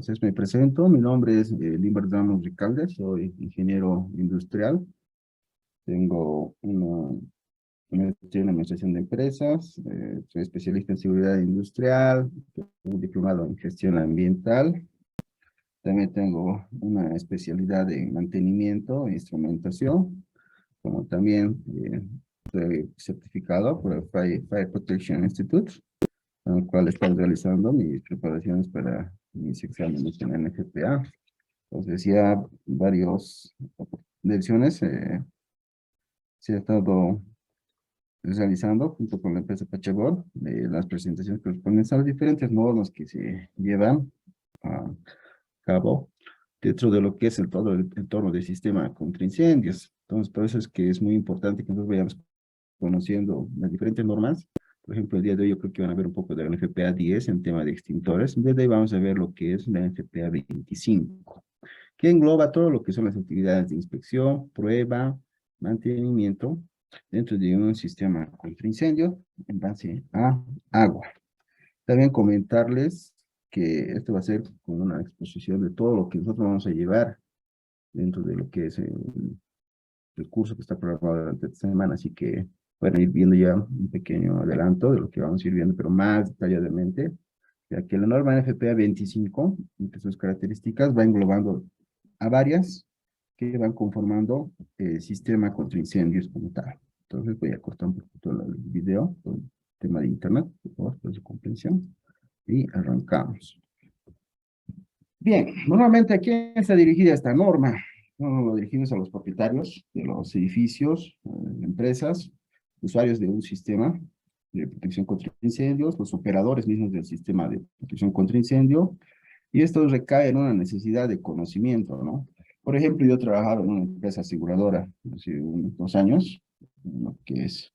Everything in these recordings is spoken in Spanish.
Entonces me presento, mi nombre es Limber Ramos Ricalde, soy ingeniero industrial, tengo una maestría en administración de empresas, soy especialista en seguridad industrial, tengo un diplomado en gestión ambiental, también tengo una especialidad en mantenimiento e instrumentación, como también soy certificado por el Fire Protection Institute, con el cual estoy realizando mis preparaciones para mis exámenes en NFPA. Entonces ya varios lecciones se ha estado realizando junto con la empresa Pachabot, las presentaciones correspondientes a las diferentes normas que se llevan a cabo dentro de lo que es todo el entorno del sistema contra incendios. Entonces, por eso es que es muy importante que nosotros vayamos conociendo las diferentes normas. Por ejemplo, el día de hoy yo creo que van a ver un poco de la NFPA 10 en tema de extintores. Desde ahí vamos a ver lo que es la NFPA 25, que engloba todo lo que son las actividades de inspección, prueba, mantenimiento dentro de un sistema contra incendio en base a agua. También comentarles que esto va a ser con una exposición de todo lo que nosotros vamos a llevar dentro de lo que es el curso que está programado durante esta semana, así que pueden ir viendo ya un pequeño adelanto de lo que vamos a ir viendo, pero más detalladamente, ya que la norma NFPA 25, entre sus características, va englobando a varias que van conformando el sistema contra incendios como tal. Entonces voy a cortar un poquito el video por el tema de internet, por favor, por su comprensión, y arrancamos. Bien, normalmente ¿a quién está dirigida esta norma? Bueno, lo dirigimos a los propietarios de los edificios, empresas, usuarios de un sistema de protección contra incendios, los operadores mismos del sistema de protección contra incendio, y esto recae en una necesidad de conocimiento, ¿no? Por ejemplo, yo he trabajado en una empresa aseguradora hace unos 2 años, lo que es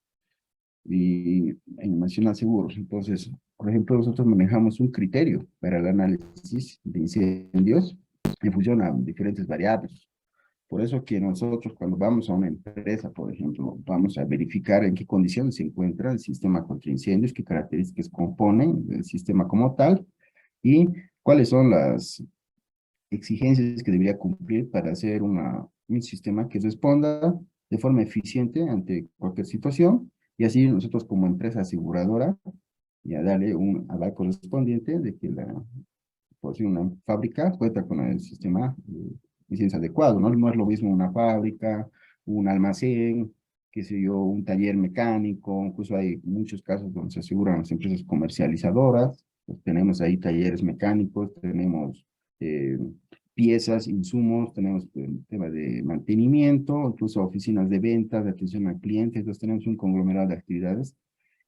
y en Nacional Seguros. Entonces, por ejemplo, nosotros manejamos un criterio para el análisis de incendios en función a diferentes variables. Por eso que nosotros cuando vamos a una empresa, por ejemplo, vamos a verificar en qué condiciones se encuentra el sistema contra incendios, qué características componen el sistema como tal y cuáles son las exigencias que debería cumplir para hacer un sistema que responda de forma eficiente ante cualquier situación y así nosotros como empresa aseguradora ya darle un aval correspondiente de que por si una fábrica cuenta con el sistema de licencia adecuado, ¿no? No es lo mismo una fábrica, un almacén, qué sé yo, un taller mecánico, incluso hay muchos casos donde se aseguran las empresas comercializadoras, pues tenemos ahí talleres mecánicos, tenemos eh, piezas, insumos, tenemos el tema de mantenimiento, incluso oficinas de ventas, de atención al cliente, entonces tenemos un conglomerado de actividades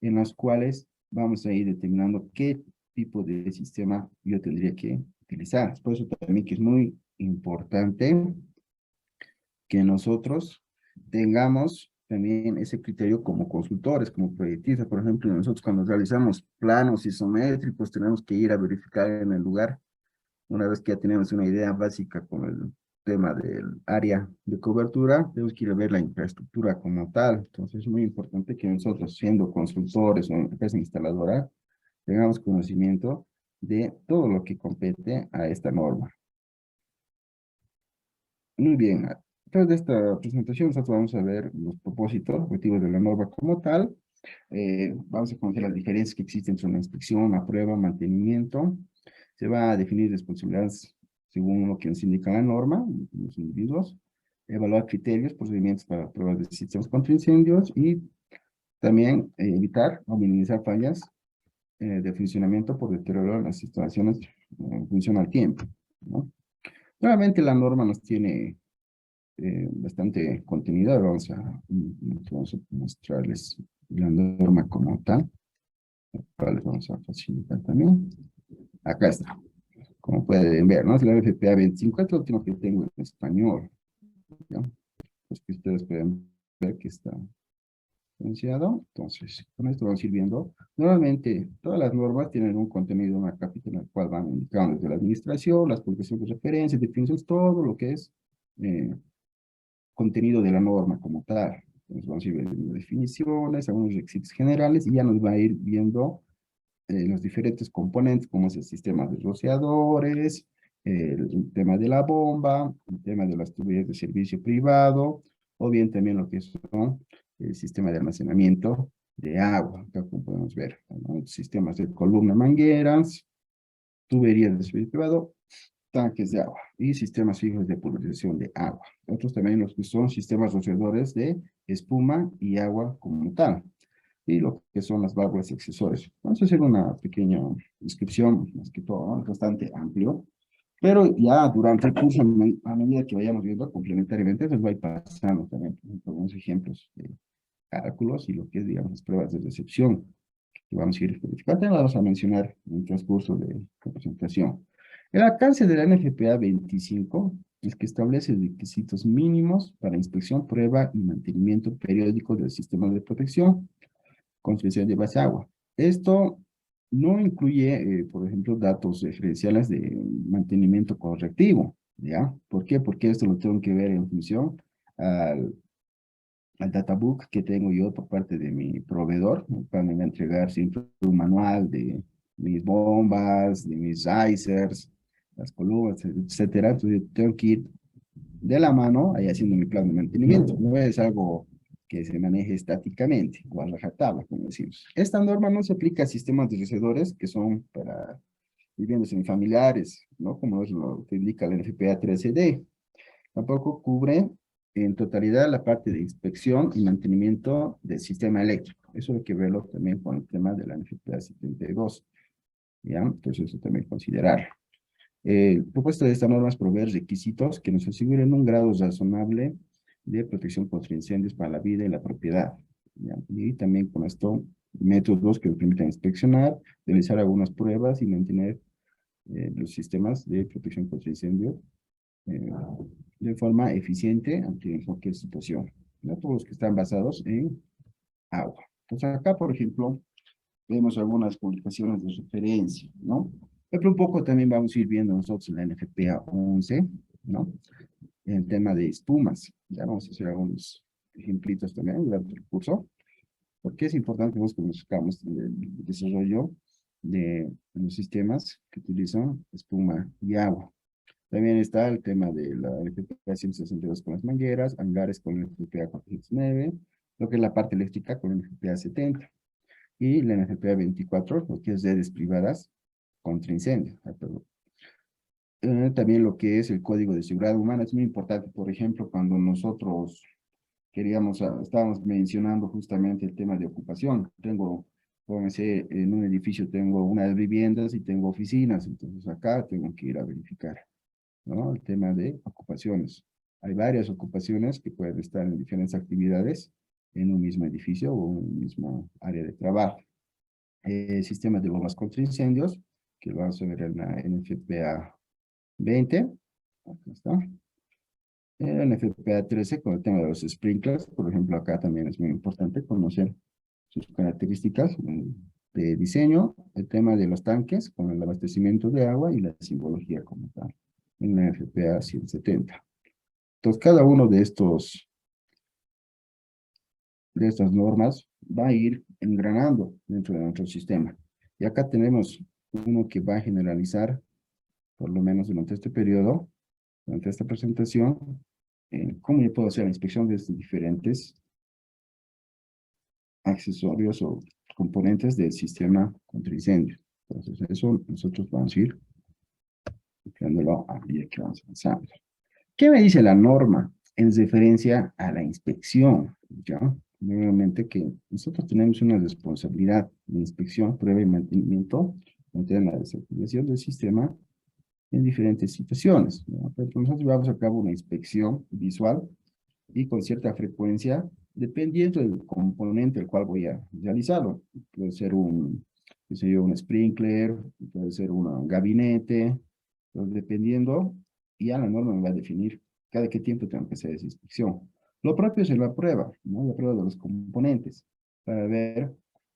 en las cuales vamos a ir determinando qué tipo de sistema yo tendría que utilizar. Por eso también que es muy importante que nosotros tengamos también ese criterio como consultores, como proyectistas. Por ejemplo, nosotros cuando realizamos planos isométricos tenemos que ir a verificar en el lugar, una vez que ya tenemos una idea básica con el tema del área de cobertura, tenemos que ir a ver la infraestructura como tal. Entonces es muy importante que nosotros, siendo consultores o empresa instaladora, tengamos conocimiento de todo lo que compete a esta norma. Muy bien, después de esta presentación nosotros vamos a ver los propósitos, objetivos de la norma como tal. Vamos a conocer las diferencias que existen entre una inspección, una prueba, mantenimiento. Se va a definir responsabilidades según lo que nos indica la norma, los individuos. Evaluar criterios, procedimientos para pruebas de sistemas contra incendios y también evitar o minimizar fallas de funcionamiento por deterioro en las instalaciones en función al tiempo, ¿no? Nuevamente la norma nos tiene bastante contenido. Ahora vamos a mostrarles la norma como tal, la cual les vamos a facilitar también. Acá está, como pueden ver, ¿no? Es la FPA 25, es lo último que tengo en español, ¿ya? Pues que ustedes pueden ver que está diferenciado. Entonces, con esto vamos a ir viendo. Normalmente, todas las normas tienen un contenido, una capítulo en el cual van indicando desde la administración, las publicaciones de referencias, definiciones, todo lo que es eh, contenido de la norma como tal. Entonces, vamos a ir viendo definiciones, algunos requisitos generales, y ya nos va a ir viendo los diferentes componentes, como es el sistema de rociadores, el tema de la bomba, el tema de las tuberías de servicio privado, o bien también lo que son el sistema de almacenamiento de agua, acá como podemos ver, ¿no? Sistemas de columna mangueras, tuberías de servicio privado, tanques de agua y sistemas fijos de purificación de agua. Otros también los que son sistemas rociadores de espuma y agua como tal. Y lo que son las válvulas y accesorios. Vamos a hacer una pequeña descripción, más que todo, ¿no? Bastante amplio. Pero ya durante el curso, a medida que vayamos viendo complementariamente, les voy pasando también por ejemplo, algunos ejemplos de cálculos y lo que es, digamos, las pruebas de recepción que vamos a ir verificando. Vamos a mencionar en el transcurso de la presentación. El alcance de la NFPA 25 es que establece requisitos mínimos para inspección, prueba y mantenimiento periódico del sistema de protección, construcción de base agua. Esto no incluye, por ejemplo, datos referenciales de mantenimiento correctivo, ¿ya? ¿Por qué? Porque esto lo tengo que ver en función al al databook que tengo yo por parte de mi proveedor, el cual me va a entregar siempre un manual de mis bombas, de mis risers, las columnas, etcétera. Entonces yo tengo que ir de la mano ahí haciendo mi plan de mantenimiento. No es algo que se maneje estáticamente o a rajatabla, como decimos. Esta norma no se aplica a sistemas de recedores que son para viviendas unifamiliares, ¿no? Como es lo que indica la NFPA 13D. Tampoco cubre en totalidad la parte de inspección y mantenimiento del sistema eléctrico. Eso hay que verlo también con el tema de la NFPA 72. ¿Ya? Entonces eso también considerar. El propósito de esta norma es proveer requisitos que nos aseguren un grado razonable de protección contra incendios para la vida y la propiedad. ¿Ya? Y también con esto, métodos que nos permitan inspeccionar, realizar algunas pruebas y mantener los sistemas de protección contra incendios eh, de forma eficiente ante cualquier situación. ¿No? Todos los que están basados en agua. Entonces acá, por ejemplo, vemos algunas publicaciones de referencia, ¿no? Pero un poco también vamos a ir viendo nosotros en la NFPA 11, ¿no? En el tema de espumas. Ya vamos a hacer algunos ejemplitos también durante el curso, porque es importante que conozcamos el desarrollo de los sistemas que utilizan espuma y agua. También está el tema de la NFPA 162 con las mangueras, hangares con la NFPA 409, lo que es la parte eléctrica con la NFPA 70 y la NFPA 24, lo que es redes privadas contra incendio. También lo que es el Código de Seguridad Humana es muy importante. Por ejemplo, cuando nosotros queríamos, estábamos mencionando justamente el tema de ocupación. Tengo, pónganse, en un edificio tengo unas viviendas y tengo oficinas, entonces acá tengo que ir a verificar, ¿no? El tema de ocupaciones. Hay varias ocupaciones que pueden estar en diferentes actividades en un mismo edificio o un mismo área de trabajo. Sistemas de bombas contra incendios, que lo vamos a ver en la NFPA 20. Acá está. En FPA 13 con el tema de los sprinklers, por ejemplo, acá también es muy importante conocer sus características de diseño, el tema de los tanques con el abastecimiento de agua y la simbología como tal, en la FPA 170. Entonces, cada uno de estas normas va a ir engranando dentro de nuestro sistema. Y acá tenemos uno que va a generalizar, por lo menos durante este periodo, durante esta presentación, cómo yo puedo hacer la inspección de estos diferentes accesorios o componentes del sistema contra incendios. Entonces, eso nosotros vamos a ir explicándolo a medida que vamos avanzando. ¿Qué me dice la norma en referencia a la inspección? ¿Ya? Nuevamente que nosotros tenemos una responsabilidad de inspección, prueba y mantenimiento ante la desactivación del sistema en diferentes situaciones, ¿no? Pero nosotros llevamos a cabo una inspección visual y con cierta frecuencia, dependiendo del componente el cual voy a realizarlo. Puede ser qué sé yo, un sprinkler, puede ser un gabinete, entonces, dependiendo, y ya la norma me va a definir cada qué tiempo tengo que hacer esa inspección. Lo propio es en la prueba, ¿no? La prueba de los componentes, para ver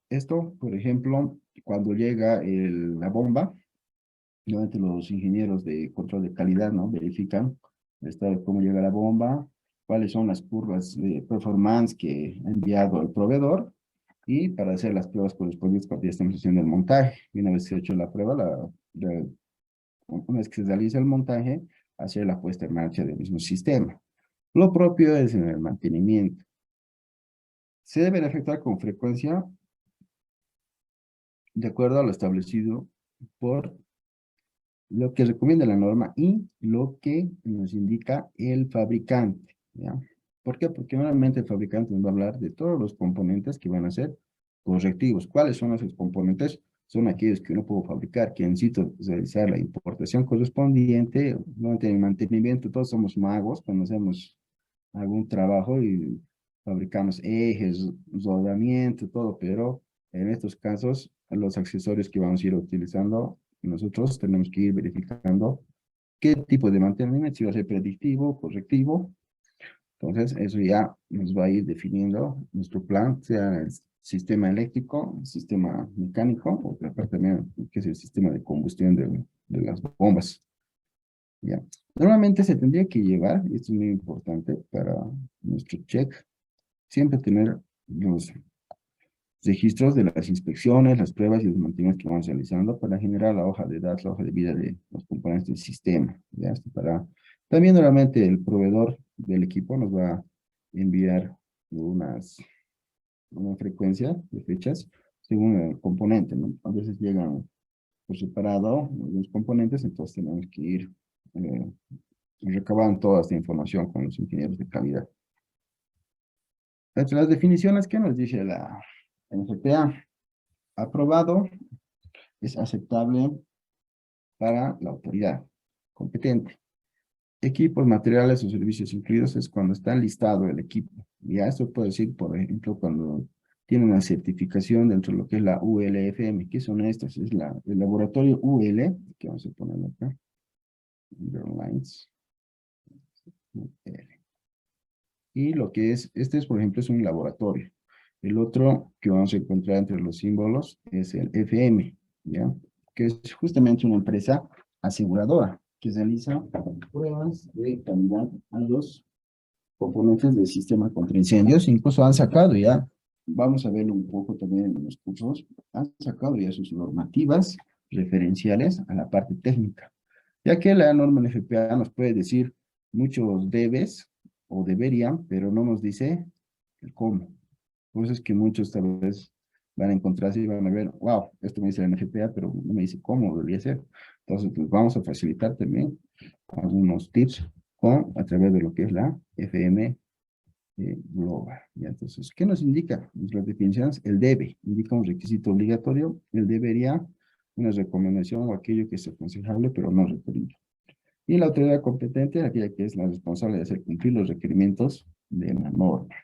esto, por ejemplo, cuando llega la bomba, normalmente los ingenieros de control de calidad, ¿no? Verifican el estado de cómo llega la bomba, cuáles son las curvas de performance que ha enviado el proveedor, y para hacer las pruebas correspondientes cuando ya estamos haciendo el montaje. Y una vez que he hecho la prueba, una vez que se realiza el montaje, hacer la puesta en marcha del mismo sistema. Lo propio es en el mantenimiento. Se debe efectuar con frecuencia de acuerdo a lo establecido por lo que recomienda la norma y lo que nos indica el fabricante, ¿ya? ¿Por qué? Porque normalmente el fabricante nos va a hablar de todos los componentes que van a ser correctivos. ¿Cuáles son esos componentes? Son aquellos que uno puede fabricar, que necesito realizar la importación correspondiente, no el mantenimiento, todos somos magos cuando hacemos algún trabajo y fabricamos ejes, rodamiento, todo, pero en estos casos, los accesorios que vamos a ir utilizando, nosotros tenemos que ir verificando qué tipo de mantenimiento, si va a ser predictivo, correctivo. Entonces, eso ya nos va a ir definiendo nuestro plan, sea el sistema eléctrico, el sistema mecánico, o aparte también, que es el sistema de combustión de las bombas. ¿Ya? Normalmente se tendría que llevar, y esto es muy importante para nuestro check, siempre tener los registros de las inspecciones, las pruebas y los mantenimientos que vamos realizando para generar la hoja de datos, la hoja de vida de los componentes del sistema. ¿Ya? Esto para... También normalmente el proveedor del equipo nos va a enviar una frecuencia de fechas según el componente, ¿no? A veces llegan por separado los componentes, entonces tenemos que ir recabando toda esta información con los ingenieros de calidad. Entre las definiciones que nos dice la NFPA, aprobado es aceptable para la autoridad competente. Equipos, materiales o servicios incluidos es cuando está listado el equipo. Ya esto puede decir, por ejemplo, cuando tiene una certificación dentro de lo que es la ULFM. ¿Qué son estas? Es el laboratorio UL, que vamos a poner acá, underlines, UL. Y lo que es, este es, por ejemplo, es un laboratorio. El otro que vamos a encontrar entre los símbolos es el FM, ¿ya? Que es justamente una empresa aseguradora que realiza pruebas de calidad a los componentes del sistema contra incendios. Incluso han sacado ya, vamos a verlo un poco también en los cursos, han sacado ya sus normativas referenciales a la parte técnica, ya que la norma NFPA nos puede decir muchos debes o deberían, pero no nos dice el cómo. Por eso es que muchos tal vez van a encontrarse y van a ver, wow, esto me dice la NFPA, pero no me dice cómo debería ser. Entonces, pues vamos a facilitar también algunos tips a través de lo que es la FM global. ¿Ya? Entonces, ¿qué nos indica? Las definiciones, el debe, indica un requisito obligatorio, el debería, una recomendación o aquello que es aconsejable, pero no requerido. Y la autoridad competente, aquella que es la responsable de hacer cumplir los requerimientos de la norma.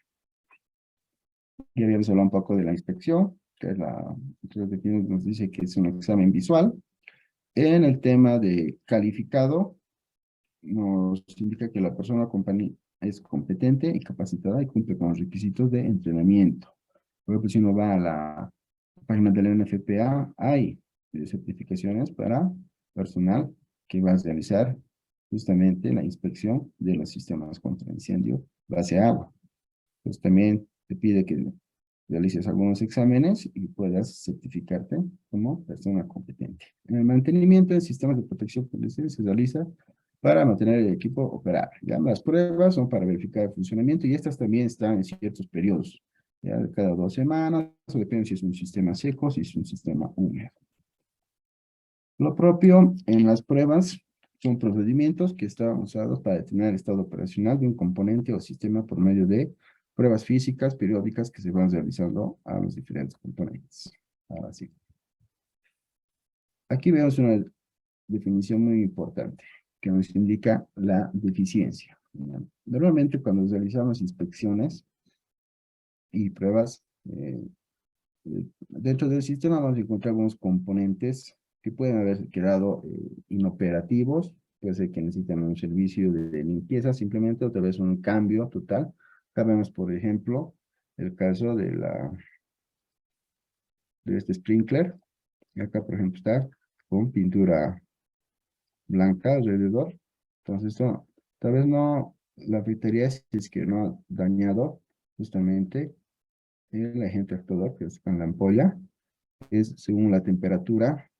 Ya habíamos hablado un poco de la inspección, que es nos dice que es un examen visual. En el tema de calificado, nos indica que la persona o compañía es competente y capacitada y cumple con los requisitos de entrenamiento. Por ejemplo, si uno va a la página de la NFPA, hay certificaciones para personal que va a realizar justamente la inspección de los sistemas contra incendio base a agua. Pues también te pide que realices algunos exámenes y puedas certificarte como persona competente. En el mantenimiento de sistemas de protección policial se realiza para mantener el equipo operable. ¿Ya? Las pruebas son para verificar el funcionamiento y estas también están en ciertos periodos, ya de cada 2 semanas, o depende si es un sistema seco, si es un sistema húmedo. Lo propio en las pruebas son procedimientos que están usados para determinar el estado operacional de un componente o sistema por medio de pruebas físicas periódicas que se van realizando a los diferentes componentes. Ahora sí. Aquí vemos una definición muy importante que nos indica la deficiencia. ¿Ya? Normalmente cuando realizamos inspecciones y pruebas, dentro del sistema vamos a encontrar algunos componentes que pueden haber quedado inoperativos, puede ser que necesitan un servicio de limpieza simplemente, o tal vez un cambio total. Acá vemos, por ejemplo, el caso de este sprinkler. Acá, por ejemplo, está con pintura blanca alrededor. Entonces, esto, tal vez no, la afectaría si es que no ha dañado justamente el agente actuador, que es con la ampolla, es según la temperatura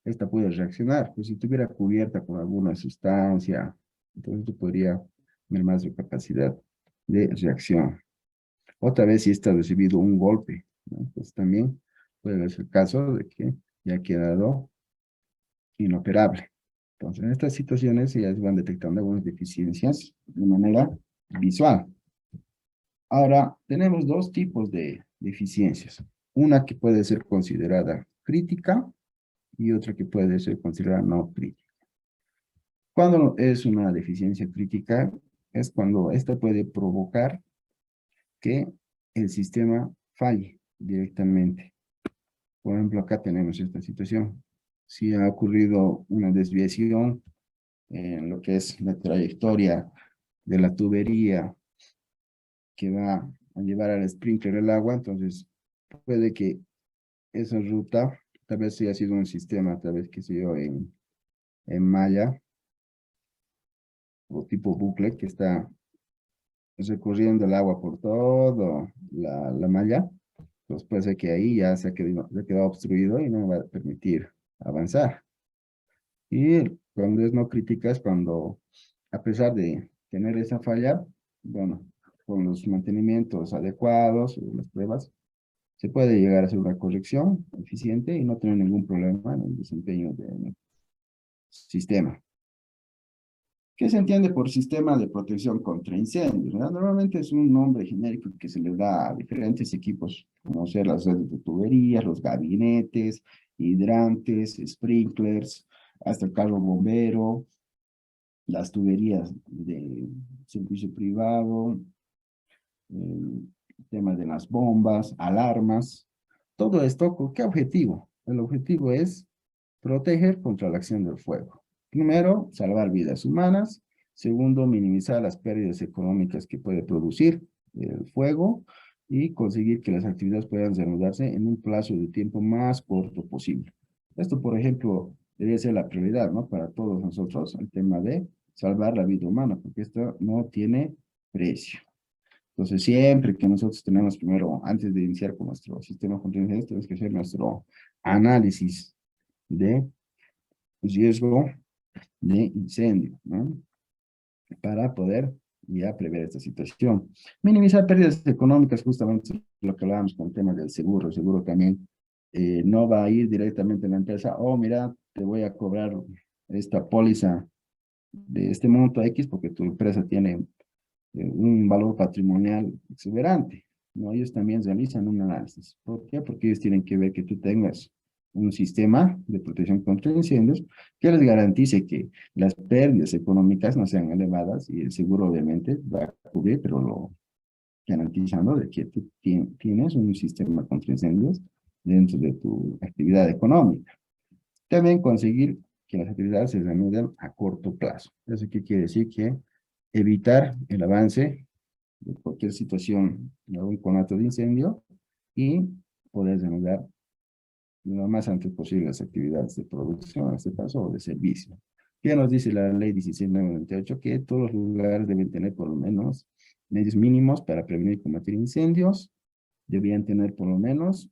esta puede reaccionar. Pues si estuviera cubierta con alguna sustancia, entonces esto podría tener más de capacidad de reacción. Otra vez si está recibido un golpe, ¿no? Pues también puede ser el caso de que ya ha quedado inoperable. Entonces, en estas situaciones ya se van detectando algunas deficiencias de manera visual. Ahora, tenemos dos tipos de deficiencias. Una que puede ser considerada crítica y otra que puede ser considerada no crítica. Cuando es una deficiencia crítica, es cuando esta puede provocar que el sistema falle directamente. Por ejemplo, acá tenemos esta situación. Si ha ocurrido una desviación en lo que es la trayectoria de la tubería que va a llevar al sprinkler el agua, entonces puede que esa ruta, tal vez haya sido un sistema, tal vez que se dio en malla o tipo bucle que está recorriendo el agua por todo la malla, pues puede ser que ahí ya se ha quedado obstruido y no va a permitir avanzar. Y cuando es no crítica es cuando, a pesar de tener esa falla, bueno, con los mantenimientos adecuados, las pruebas, se puede llegar a hacer una corrección eficiente y no tener ningún problema en el desempeño del sistema. ¿Qué se entiende por sistema de protección contra incendios? ¿Verdad? Normalmente es un nombre genérico que se le da a diferentes equipos, como ser las redes de tuberías, los gabinetes, hidrantes, sprinklers, hasta el carro bombero, las tuberías de servicio privado, el tema de las bombas, alarmas. Todo esto, ¿con qué objetivo? El objetivo es proteger contra la acción del fuego. Primero, salvar vidas humanas. Segundo, minimizar las pérdidas económicas que puede producir el fuego y conseguir que las actividades puedan reanudarse en un plazo de tiempo más corto posible. Esto, por ejemplo, debería ser la prioridad, ¿no? Para todos nosotros, el tema de salvar la vida humana, porque esto no tiene precio. Entonces, siempre que nosotros tenemos primero, antes de iniciar con nuestro sistema contingencial, tenemos que hacer nuestro análisis de riesgo de incendio, ¿no? Para poder ya prever esta situación. Minimizar pérdidas económicas, justamente lo que hablábamos con el tema del seguro. El seguro también no va a ir directamente a la empresa, oh, mira, te voy a cobrar esta póliza de este monto X porque tu empresa tiene un valor patrimonial exuberante, ¿no? Ellos también realizan un análisis. ¿Por qué? Porque ellos tienen que ver que tú tengas un sistema de protección contra incendios que les garantice que las pérdidas económicas no sean elevadas y el seguro obviamente va a cubrir, pero lo garantizando de que tú tienes un sistema contra incendios dentro de tu actividad económica. También conseguir que las actividades se reanuden a corto plazo. ¿Eso qué quiere decir? Que evitar el avance de cualquier situación, algún conato de incendio y poder reanudar lo más antes posible las actividades de producción, en este caso, o de servicio. ¿Qué nos dice la ley 16998? Que todos los lugares deben tener por lo menos medios mínimos para prevenir y combatir incendios, debían tener por lo menos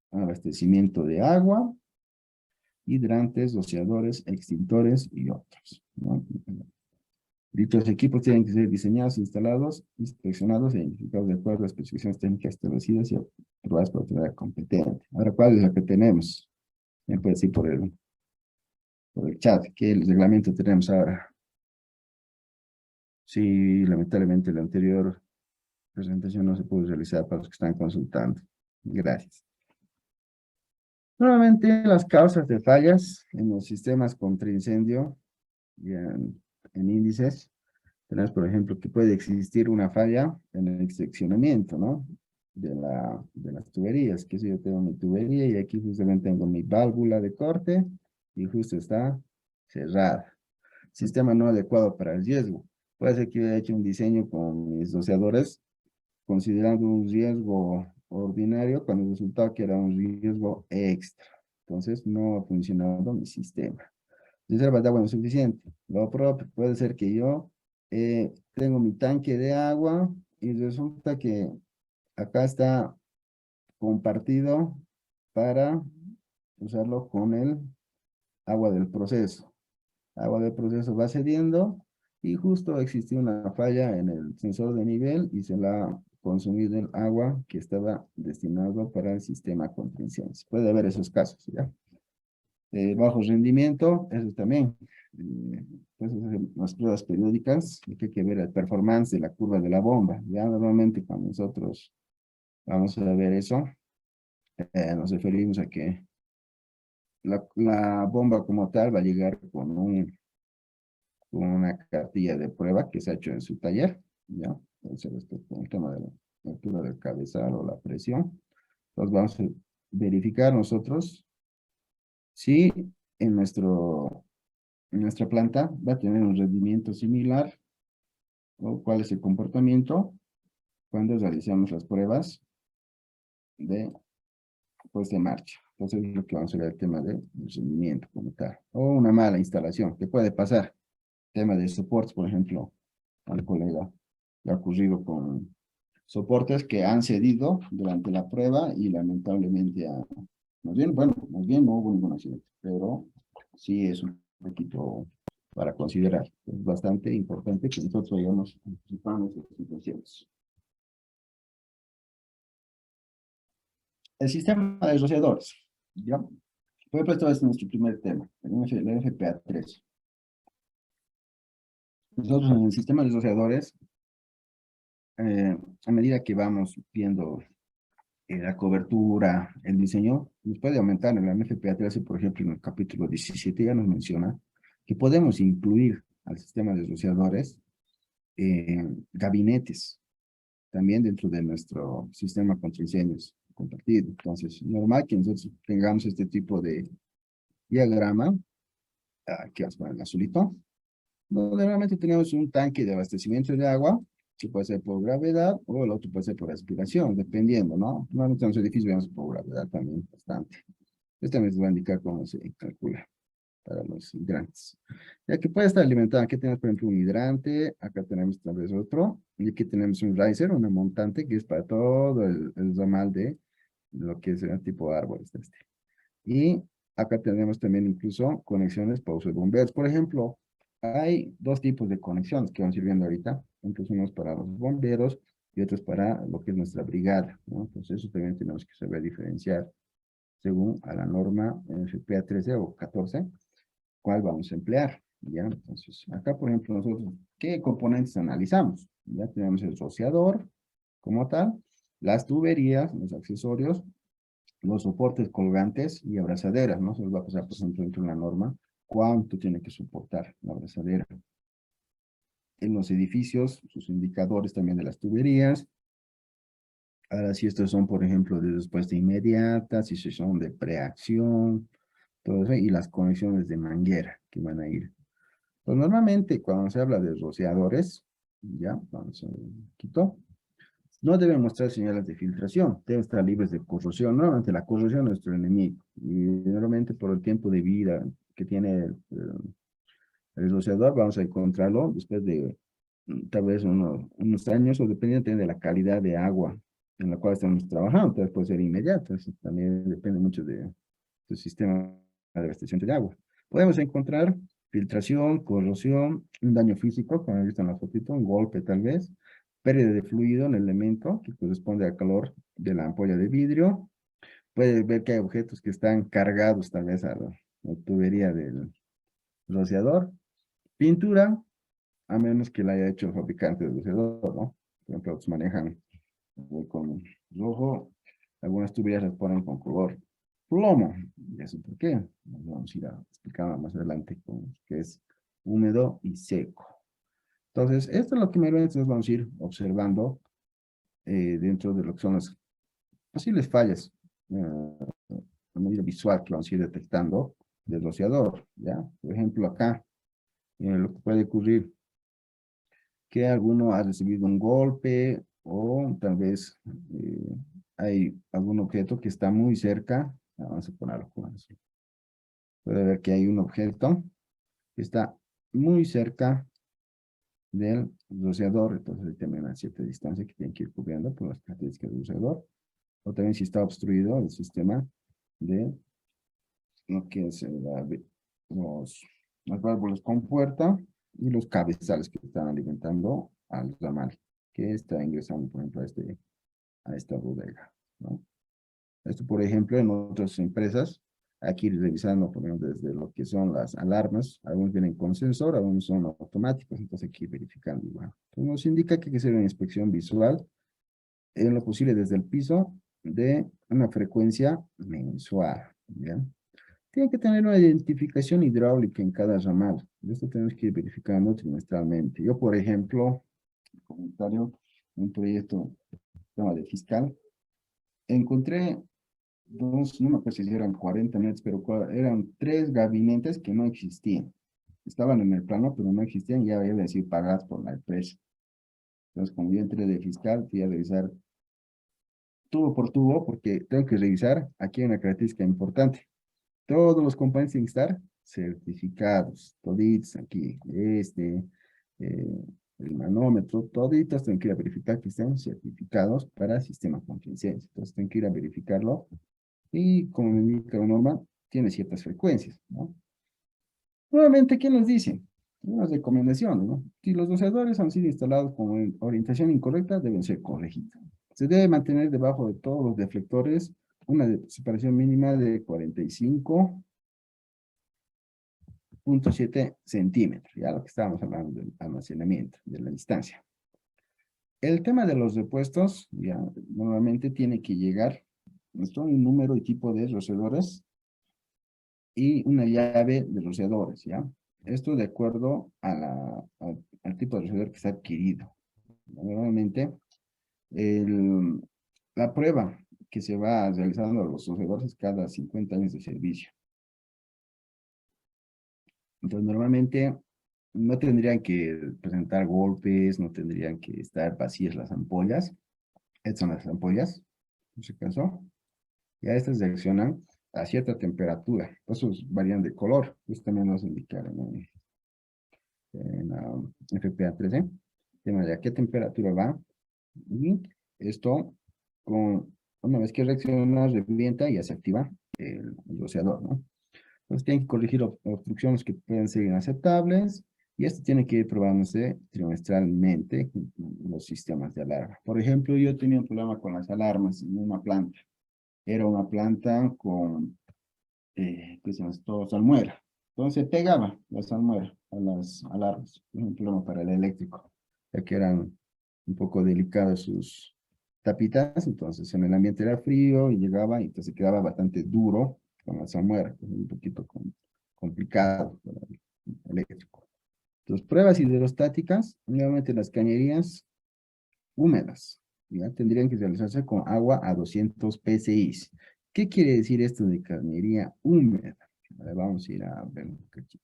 abastecimiento de agua, hidrantes, rociadores, extintores y otros, ¿no? Dichos equipos tienen que ser diseñados, instalados, inspeccionados e identificados de acuerdo a las especificaciones técnicas establecidas y aprobadas por la autoridad competente. Ahora, ¿cuál es la que tenemos? Me puede decir por el chat, ¿qué reglamento tenemos ahora? Sí, lamentablemente la anterior presentación no se pudo realizar para los que están consultando. Gracias. Nuevamente, las causas de fallas en los sistemas contra incendio y en índices. Tenemos, por ejemplo, que puede existir una falla en el seccionamiento, ¿no? De las tuberías, que si yo tengo mi tubería y aquí justamente tengo mi válvula de corte y justo está cerrada. Sistema no adecuado para el riesgo. Puede ser que yo haya hecho un diseño con mis rociadores considerando un riesgo ordinario cuando resultaba que era un riesgo extra. Entonces no ha funcionado mi sistema. Reservas de agua no es suficiente. Lo propio puede ser que yo tengo mi tanque de agua y resulta que acá está compartido para usarlo con el agua del proceso. Agua del proceso va cediendo y justo existió una falla en el sensor de nivel y se la ha consumido el agua que estaba destinado para el sistema contingencia. Puede haber esos casos, ¿ya? Bajo rendimiento, eso también. Pues las pruebas periódicas, que hay que ver el performance de la curva de la bomba. Ya normalmente cuando nosotros vamos a ver eso, nos referimos a que la bomba como tal va a llegar con una cartilla de prueba que se ha hecho en su taller, ¿ya? Entonces, respecto al tema de la altura del cabezal o la presión. Entonces vamos a verificar nosotros si en nuestra planta va a tener un rendimiento similar o cuál es el comportamiento cuando realizamos las pruebas de puesta en marcha. Entonces es lo que vamos a ver el tema del rendimiento como tal. O una mala instalación, ¿qué puede pasar? Tema de soportes, por ejemplo, al colega le ha ocurrido con soportes que han cedido durante la prueba y lamentablemente, más bien no hubo ningún accidente, pero sí es un poquito para considerar. Es bastante importante que nosotros vayamos anticipando esas situaciones. El sistema de rociadores, ¿ya? Por ejemplo, este es nuestro primer tema, el FPA3. Nosotros en el sistema de rociadores, a medida que vamos viendo la cobertura, el diseño, nos puede aumentar. En la MFPA13, por ejemplo, en el capítulo 17 ya nos menciona que podemos incluir al sistema de rociadores gabinetes también dentro de nuestro sistema contra incendios compartido. Entonces, normal que nosotros tengamos este tipo de diagrama, que vamos a poner en azulito, donde realmente tenemos un tanque de abastecimiento de agua, que puede ser por gravedad o el otro puede ser por aspiración, dependiendo, ¿no? Normalmente en los edificios vemos por gravedad también bastante. Este también les va a indicar cómo se calcula para los hidrantes. Ya que puede estar alimentado, aquí tenemos por ejemplo un hidrante, acá tenemos tal vez otro, y aquí tenemos un riser, una montante, que es para todo el ramal de lo que es el tipo de árboles de este. Y acá tenemos también incluso conexiones para uso de bomberos. Por ejemplo, hay dos tipos de conexiones que van sirviendo ahorita. Entonces, unos para los bomberos y otros para lo que es nuestra brigada, ¿no? Entonces, eso también tenemos que saber diferenciar según a la norma FPA 13 o 14, cuál vamos a emplear, ¿ya? Entonces, acá, por ejemplo, nosotros, ¿qué componentes analizamos? Ya tenemos el rociador como tal, las tuberías, los accesorios, los soportes colgantes y abrazaderas, ¿no? Se nos va a pasar, por ejemplo, dentro de una norma, cuánto tiene que soportar la abrazadera. En los edificios, sus indicadores también de las tuberías. Ahora, si estos son, por ejemplo, de respuesta inmediata, si son de preacción, todo eso, y las conexiones de manguera que van a ir. Pues normalmente, cuando se habla de rociadores, ya, vamos a quito, no deben mostrar señales de filtración, deben estar libres de corrosión. Normalmente la corrosión es nuestro enemigo. Y normalmente por el tiempo de vida que tiene el rociador, vamos a encontrarlo después de tal vez unos años, o dependiendo de la calidad de agua en la cual estamos trabajando. Entonces puede ser inmediato, eso también depende mucho de tu sistema de abastecimiento de agua. Podemos encontrar filtración, corrosión, un daño físico, como he visto en la fotito, un golpe tal vez, pérdida de fluido en el elemento que corresponde al calor de la ampolla de vidrio. Puedes ver que hay objetos que están cargados tal vez a la tubería del rociador. Pintura, a menos que la haya hecho el fabricante del rociador, ¿no? Por ejemplo, otros manejan con rojo, algunas tuberías las ponen con color plomo. ¿Y eso por qué? Vamos a ir a explicar más adelante con que es húmedo y seco. Entonces, esto es lo que nos vamos a ir observando dentro de lo que son las posibles fallas de manera visual que vamos a ir detectando del rociador, ¿ya? Por ejemplo, acá, lo que puede ocurrir, que alguno ha recibido un golpe o tal vez hay algún objeto que está muy cerca. Vamos a ponerlo con eso. Puede ver que hay un objeto que está muy cerca del rociador, entonces hay también una cierta distancia que tienen que ir cubriendo por las características del rociador. O también si está obstruido el sistema de lo que es los, las válvulas con puerta y los cabezales que están alimentando al ramal, que está ingresando, por ejemplo, a esta bodega, ¿no? Esto, por ejemplo, en otras empresas, aquí revisando, por ejemplo, desde lo que son las alarmas, algunos vienen con sensor, algunos son automáticos, entonces aquí verificando igual. Entonces nos indica que hay que hacer una inspección visual en lo posible desde el piso de una frecuencia mensual, ¿ya? Tiene que tener una identificación hidráulica en cada ramal. Esto tenemos que ir verificando trimestralmente. Yo, por ejemplo, comentario, un proyecto, tema de fiscal, encontré dos, no me acuerdo si eran 40 metros, pero eran tres gabinetes que no existían. Estaban en el plano, pero no existían, y ya había decir pagadas por la empresa. Entonces, como yo entré de fiscal, fui a revisar tubo por tubo, porque tengo que revisar, aquí hay una característica importante. Todos los componentes tienen que estar certificados, toditos aquí, eh, el manómetro, toditos tienen que ir a verificar que estén certificados para sistema contingencia. Entonces, tengo que ir a verificarlo y como me indica la norma, tiene ciertas frecuencias, ¿no? Nuevamente, ¿qué nos dice? Unas recomendaciones, ¿no? Si los doseadores han sido instalados con orientación incorrecta, deben ser corregidos. Se debe mantener debajo de todos los deflectores una separación mínima de 45,7 centímetros, ya lo que estábamos hablando del almacenamiento, de la distancia. El tema de los repuestos, ya normalmente tiene que llegar, esto un número y tipo de rociadores y una llave de rociadores, ¿ya? Esto de acuerdo al tipo de rociador que está adquirido. Normalmente, el, la prueba que se va realizando a los rociadores es cada 50 años de servicio. Entonces, normalmente no tendrían que presentar golpes, no tendrían que estar vacías las ampollas. Estas son las ampollas, en ese caso. Ya estas reaccionan a cierta temperatura. Esos varían de color. Esto también nos indicaron, ¿no? En la FPA13, tema de a qué temperatura va, y esto, una vez que reacciona, revienta y ya se activa el rociador, ¿no? Entonces tienen que corregir obstrucciones que pueden ser inaceptables, y esto tiene que ir probándose trimestralmente con los sistemas de alarma. Por ejemplo, yo tenía un problema con las alarmas en una planta. Era una planta con ¿qué se llama esto? Salmuera. Entonces pegaba la salmuera a las alarmas. Es un problema para el eléctrico, ya que eran un poco delicadas sus tapitas, entonces en el ambiente era frío y llegaba y entonces quedaba bastante duro con la salmuera, que es un poquito complicado para el eléctrico. Entonces, pruebas hidrostáticas, nuevamente las cañerías húmedas, ya tendrían que realizarse con agua a 200 psi. ¿Qué quiere decir esto de cañería húmeda? A ver, vamos a ir a ver un poquito.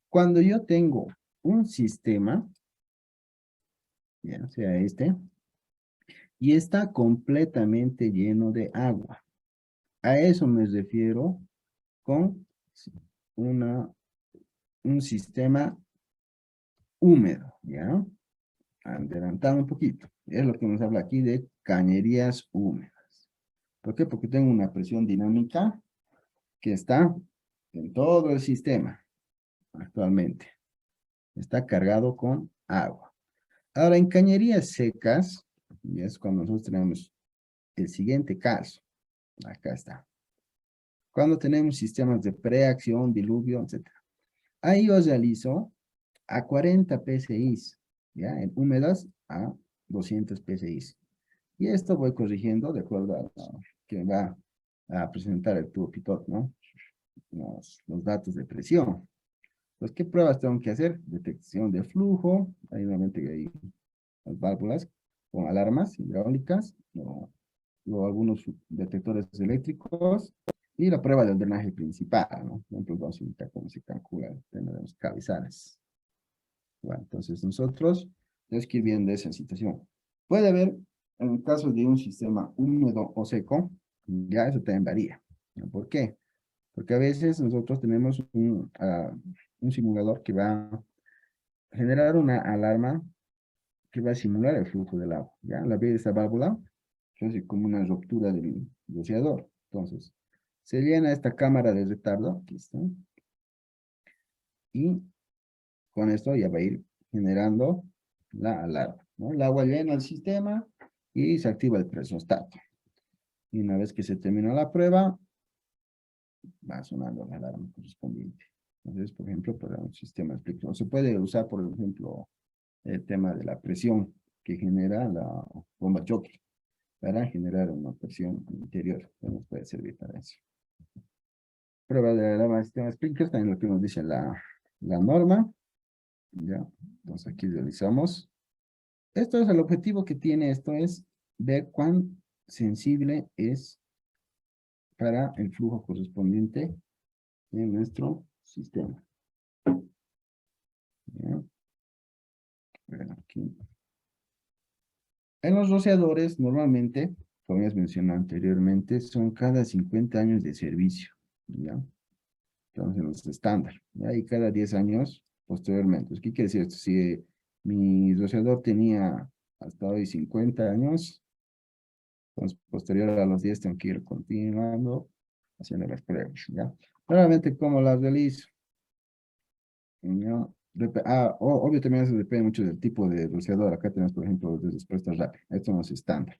Cuando yo tengo un sistema, ya sea este, y está completamente lleno de agua, a eso me refiero con una, un sistema húmedo, ¿ya? Adelantado un poquito. Es lo que nos habla aquí de cañerías húmedas. ¿Por qué? Porque tengo una presión dinámica que está en todo el sistema actualmente. Está cargado con agua. Ahora, en cañerías secas, y es cuando nosotros tenemos el siguiente caso. Acá está. Cuando tenemos sistemas de preacción, diluvio, etcétera. Ahí yo realizo a 40 psi, ¿ya? En húmedas a 200 psi. Y esto voy corrigiendo de acuerdo a lo que va a presentar el tubo pitot, ¿no? Los datos de presión. Pues, ¿qué pruebas tengo que hacer? Detección de flujo, ahí nuevamente hay las válvulas con alarmas hidráulicas, o algunos detectores eléctricos, y la prueba del drenaje principal, ¿no? Por ejemplo, vamos a indicar cómo se calcula el tema de los cabezales. Bueno, entonces nosotros tenemos que ir viendo esa situación. Puede haber, en el caso de un sistema húmedo o seco, ya eso también varía. ¿No? ¿Por qué? Porque a veces nosotros tenemos un simulador que va a generar una alarma que va a simular el flujo del agua. ¿Ya? La vía de esa válvula se hace como una ruptura del rociador. Entonces, se llena esta cámara de retardo, aquí está, y con esto ya va a ir generando la alarma, ¿no? El agua llena el sistema y se activa el presostato. Y una vez que se termina la prueba, va sonando la alarma correspondiente. Entonces, por ejemplo, para un sistema eléctrico, o se puede usar, por ejemplo, el tema de la presión que genera la bomba choque para generar una presión interior, que nos puede servir para eso. Prueba de la alarma del sistema Sprinkler, también lo que nos dice la norma. Ya, entonces aquí realizamos. Esto es el objetivo que tiene esto, es ver cuán sensible es para el flujo correspondiente en nuestro sistema. Ya, bueno, aquí. En los rociadores, normalmente, como ya mencionado anteriormente, son cada 50 años de servicio, ¿ya? Entonces, los estándar, ¿ya? Y cada 10 años posteriormente. ¿Qué quiere decir esto? Si mi rociador tenía hasta hoy 50 años, entonces, posterior a los 10 tengo que ir continuando haciendo las pruebas, ¿ya? Normalmente, ¿cómo las realizo? ¿Ya? Obvio también eso depende mucho del tipo de rociador. Acá tenemos, por ejemplo, de respuesta rápida. Esto no es estándar.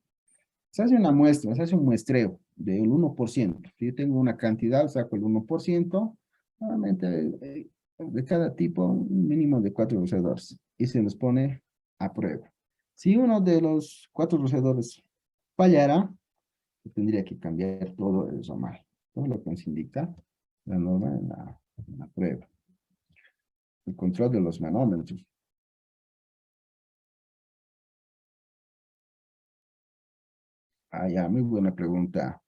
Se hace una muestra, se hace un muestreo del 1%. Si yo tengo una cantidad, saco el 1%. Normalmente de cada tipo, un mínimo de 4 rociadores. Y se los pone a prueba. Si uno de los 4 rociadores fallara, tendría que cambiar todo eso mal. Todo lo que nos indica la norma en la prueba. El control de los manómetros. Ah, ya, muy buena pregunta.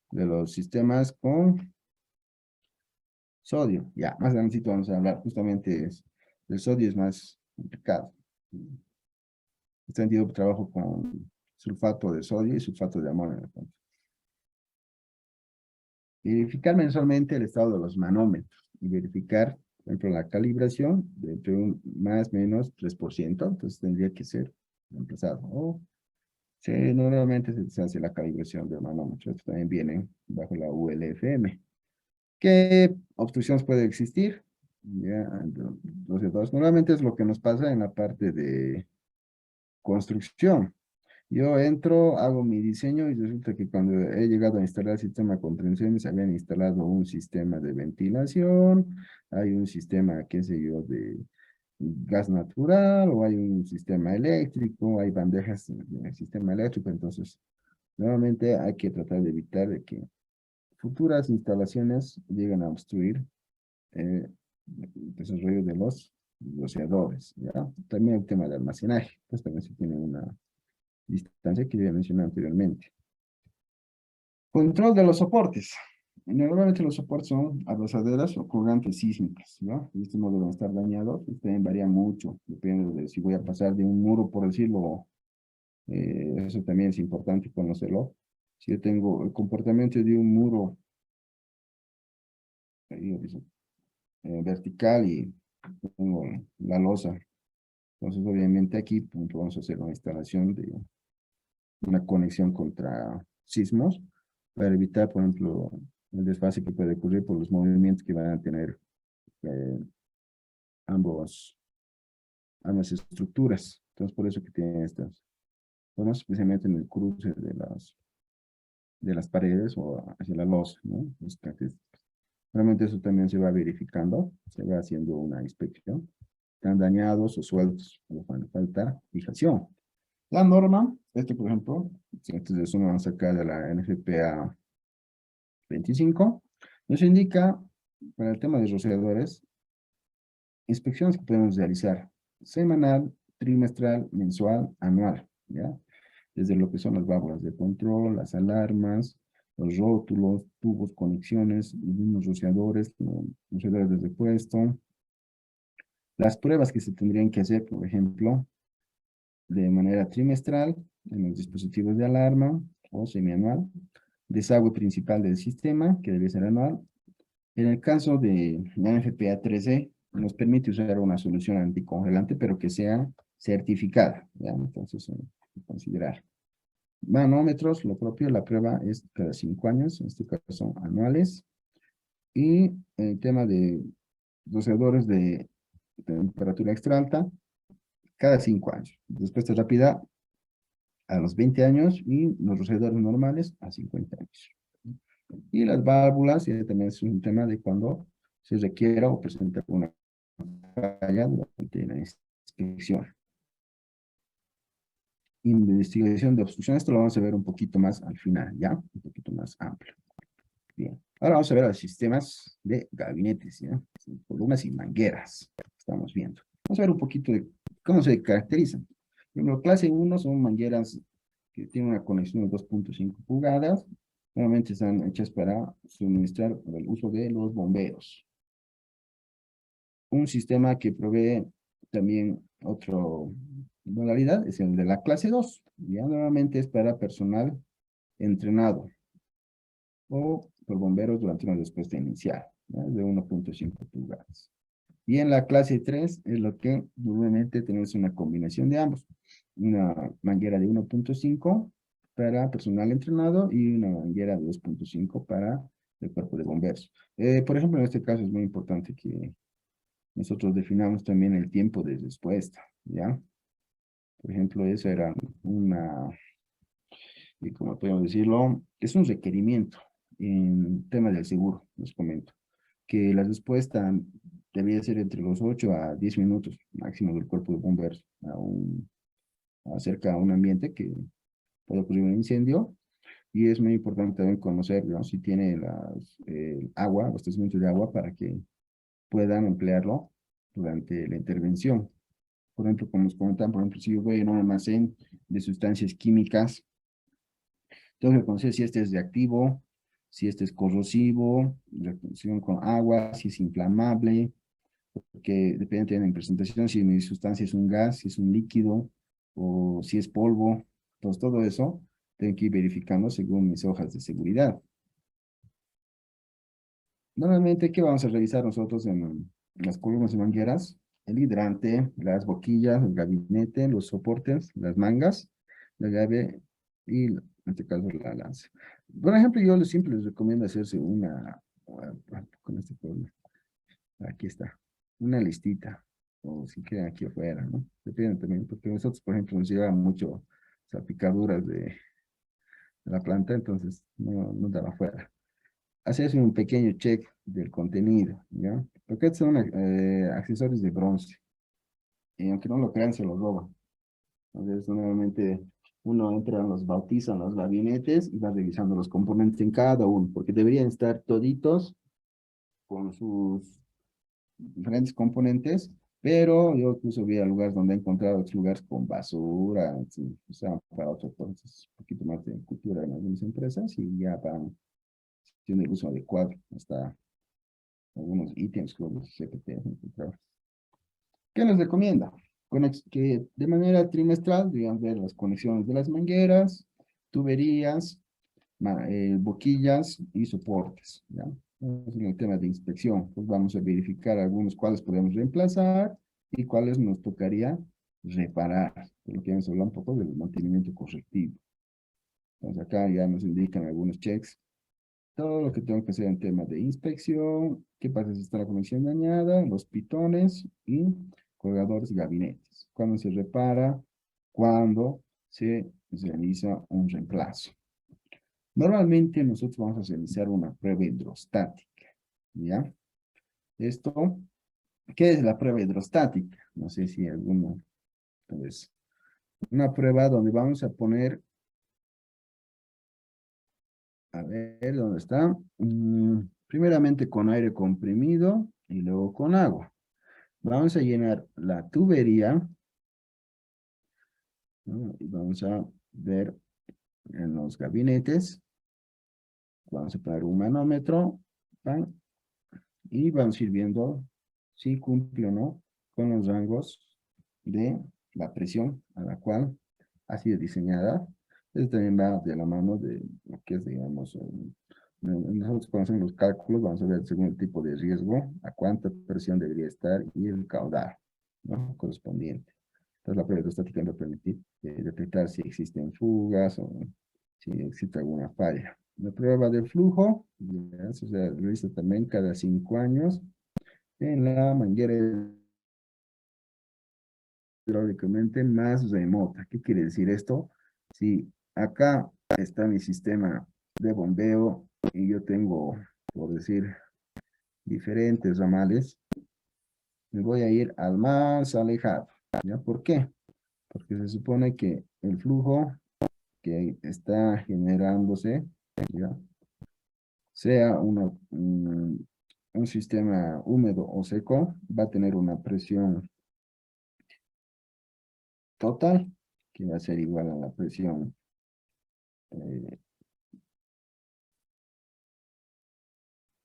De los sistemas con sodio. Ya, más adelante vamos a hablar justamente del sodio, es más complicado. En este sentido, trabajo con sulfato de sodio y sulfato de amonio. Verificar mensualmente el estado de los manómetros y verificar, por ejemplo, la calibración de entre un más o menos 3%, entonces tendría que ser reemplazado. O normalmente se hace la calibración del manómetro, esto también viene bajo la ULFM. ¿Qué obstrucciones puede existir? Ya, entonces, normalmente es lo que nos pasa en la parte de construcción. Yo entro, hago mi diseño y resulta que cuando he llegado a instalar el sistema de contenciones, habían instalado un sistema de ventilación, hay un sistema, qué sé yo, de gas natural, o hay un sistema eléctrico, hay bandejas en el sistema eléctrico, entonces, nuevamente hay que tratar de evitar de que futuras instalaciones lleguen a obstruir el desarrollo de los rociadores, ¿ya? También el tema de almacenaje, pues también se tiene una distancia que ya mencioné anteriormente. Control de los soportes. Normalmente los soportes son abrazaderas o colgantes sísmicas, ¿no? De este modo deben estar dañados. También varía mucho, depende de si voy a pasar de un muro, por decirlo, eso también es importante conocerlo. Si yo tengo el comportamiento de un muro vertical y tengo la losa, entonces obviamente aquí pues, vamos a hacer una instalación de una conexión contra sismos para evitar, por ejemplo, el desfase que puede ocurrir por los movimientos que van a tener eh, ambas estructuras. Entonces, por eso que tienen estas formas, especialmente en el cruce de las paredes o hacia la losa, ¿no? Realmente eso también se va verificando, se va haciendo una inspección. Están dañados o sueltos, o falta fijación. La norma, por ejemplo, si entonces uno vamos a sacar de la NFPA 25, nos indica, para el tema de rociadores, inspecciones que podemos realizar semanal, trimestral, mensual, anual, ¿ya? Desde lo que son las válvulas de control, las alarmas, los rótulos, tubos, conexiones, los mismos rociadores, los rociadores de repuesto, las pruebas que se tendrían que hacer, por ejemplo, de manera trimestral en los dispositivos de alarma o semianual, desagüe principal del sistema, que debe ser anual. En el caso de la NFPA 13, nos permite usar una solución anticongelante, pero que sea certificada, ¿ya? Entonces, considerar. Manómetros, lo propio, la prueba es cada 5 años, en este caso son anuales. Y el tema de rociadores de temperatura extra alta cada 5 años. Respuesta rápida a los 20 años y los rociadores normales a 50 años. Y las válvulas, también es un tema de cuando se requiera o presenta una falla durante la inspección. Investigación de obstrucción, esto lo vamos a ver un poquito más al final, ¿ya? Un poquito más amplio. Bien, ahora vamos a ver los sistemas de gabinetes, ¿ya? Columnas y mangueras, estamos viendo. Vamos a ver un poquito de cómo se caracterizan. Primero, clase 1 son mangueras que tienen una conexión de 2.5 pulgadas. Normalmente están hechas para suministrar el uso de los bomberos. Un sistema que provee también otra modalidad es el de la clase 2. Ya normalmente es para personal entrenado o por bomberos durante una respuesta inicial, ¿ya? De 1.5 pulgadas. Y en la clase 3 es lo que normalmente tenemos una combinación de ambos. Una manguera de 1.5 para personal entrenado y una manguera de 2.5 para el cuerpo de bomberos. Por ejemplo, en este caso es muy importante que nosotros definamos también el tiempo de respuesta, ¿ya? Por ejemplo, eso era una, y como podemos decirlo, es un requerimiento en tema del seguro, les comento, que la respuesta debería ser entre los 8 a 10 minutos máximo del cuerpo de bomberos acerca a un ambiente que puede ocurrir un incendio. Y es muy importante también conocer, ¿no? Si tiene agua, abastecimiento de agua para que puedan emplearlo durante la intervención. Por ejemplo, como nos comentan, por ejemplo, si yo voy en un almacén de sustancias químicas, tengo que conocer si este es reactivo, si este es corrosivo, reacción con agua, si es inflamable, porque depende de la presentación, si mi sustancia es un gas, si es un líquido, o si es polvo. Entonces, todo eso tengo que ir verificando según mis hojas de seguridad. Normalmente, ¿qué vamos a revisar nosotros en las columnas y mangueras? El hidrante, las boquillas, el gabinete, los soportes, las mangas, la llave y, en este caso, la lanza. Por ejemplo, yo siempre les recomiendo hacerse con este problema. Aquí está, una listita, o si quieren aquí afuera, ¿no? Depende también, porque nosotros, por ejemplo, nos lleva mucho salpicaduras de la planta, entonces no daba afuera. Hacerse un pequeño check del contenido, ¿ya? Porque estos son accesorios de bronce, y aunque no lo crean, se los roban. Entonces, normalmente uno entra, los bautiza en los gabinetes y va revisando los componentes en cada uno, porque deberían estar toditos con sus diferentes componentes, pero yo incluso vi a lugares donde he encontrado otros lugares con basura, sí, o sea, para otras cosas, un poquito más de cultura en algunas empresas y ya para tiene el uso adecuado, hasta algunos ítems que los CPT han encontrado. ¿Qué nos recomienda? Que de manera trimestral, digamos, ver las conexiones de las mangueras, tuberías, boquillas y soportes, ¿ya? En el tema de inspección, pues vamos a verificar algunos cuáles podemos reemplazar y cuáles nos tocaría reparar, de lo que hemos hablado un poco del mantenimiento correctivo. Entonces acá ya nos indican algunos checks, todo lo que tengo que hacer en tema de inspección, qué pasa si está la conexión dañada, los pitones y colgadores y gabinetes. Cuándo se repara, cuándo se realiza un reemplazo. Normalmente nosotros vamos a realizar una prueba hidrostática, ¿ya? Esto, ¿qué es la prueba hidrostática? No sé si alguno, pues, una prueba donde vamos a poner, a ver, ¿dónde está? Primeramente con aire comprimido y luego con agua. Vamos a llenar la tubería, ¿no? Y vamos a ver en los gabinetes, vamos a poner un manómetro, ¿va? Y vamos a ir viendo si cumple o no con los rangos de la presión a la cual ha sido diseñada. Esto también va de la mano de lo que es, digamos, nosotros cuando hacemos los cálculos vamos a ver según el tipo de riesgo a cuánta presión debería estar y el caudal, ¿no? Correspondiente. Entonces la prueba hidrostática va a permitir detectar si existen fugas o si existe alguna falla. La prueba de flujo, ya, se realiza también cada 5 años en la manguera hidráulicamente más remota. ¿Qué quiere decir esto? Si acá está mi sistema de bombeo y yo tengo, por decir, diferentes ramales, me voy a ir al más alejado. ¿Ya? ¿Por qué? Porque se supone que el flujo que está generándose, ¿ya? Sea un sistema húmedo o seco, va a tener una presión total, que va a ser igual a la presión eh,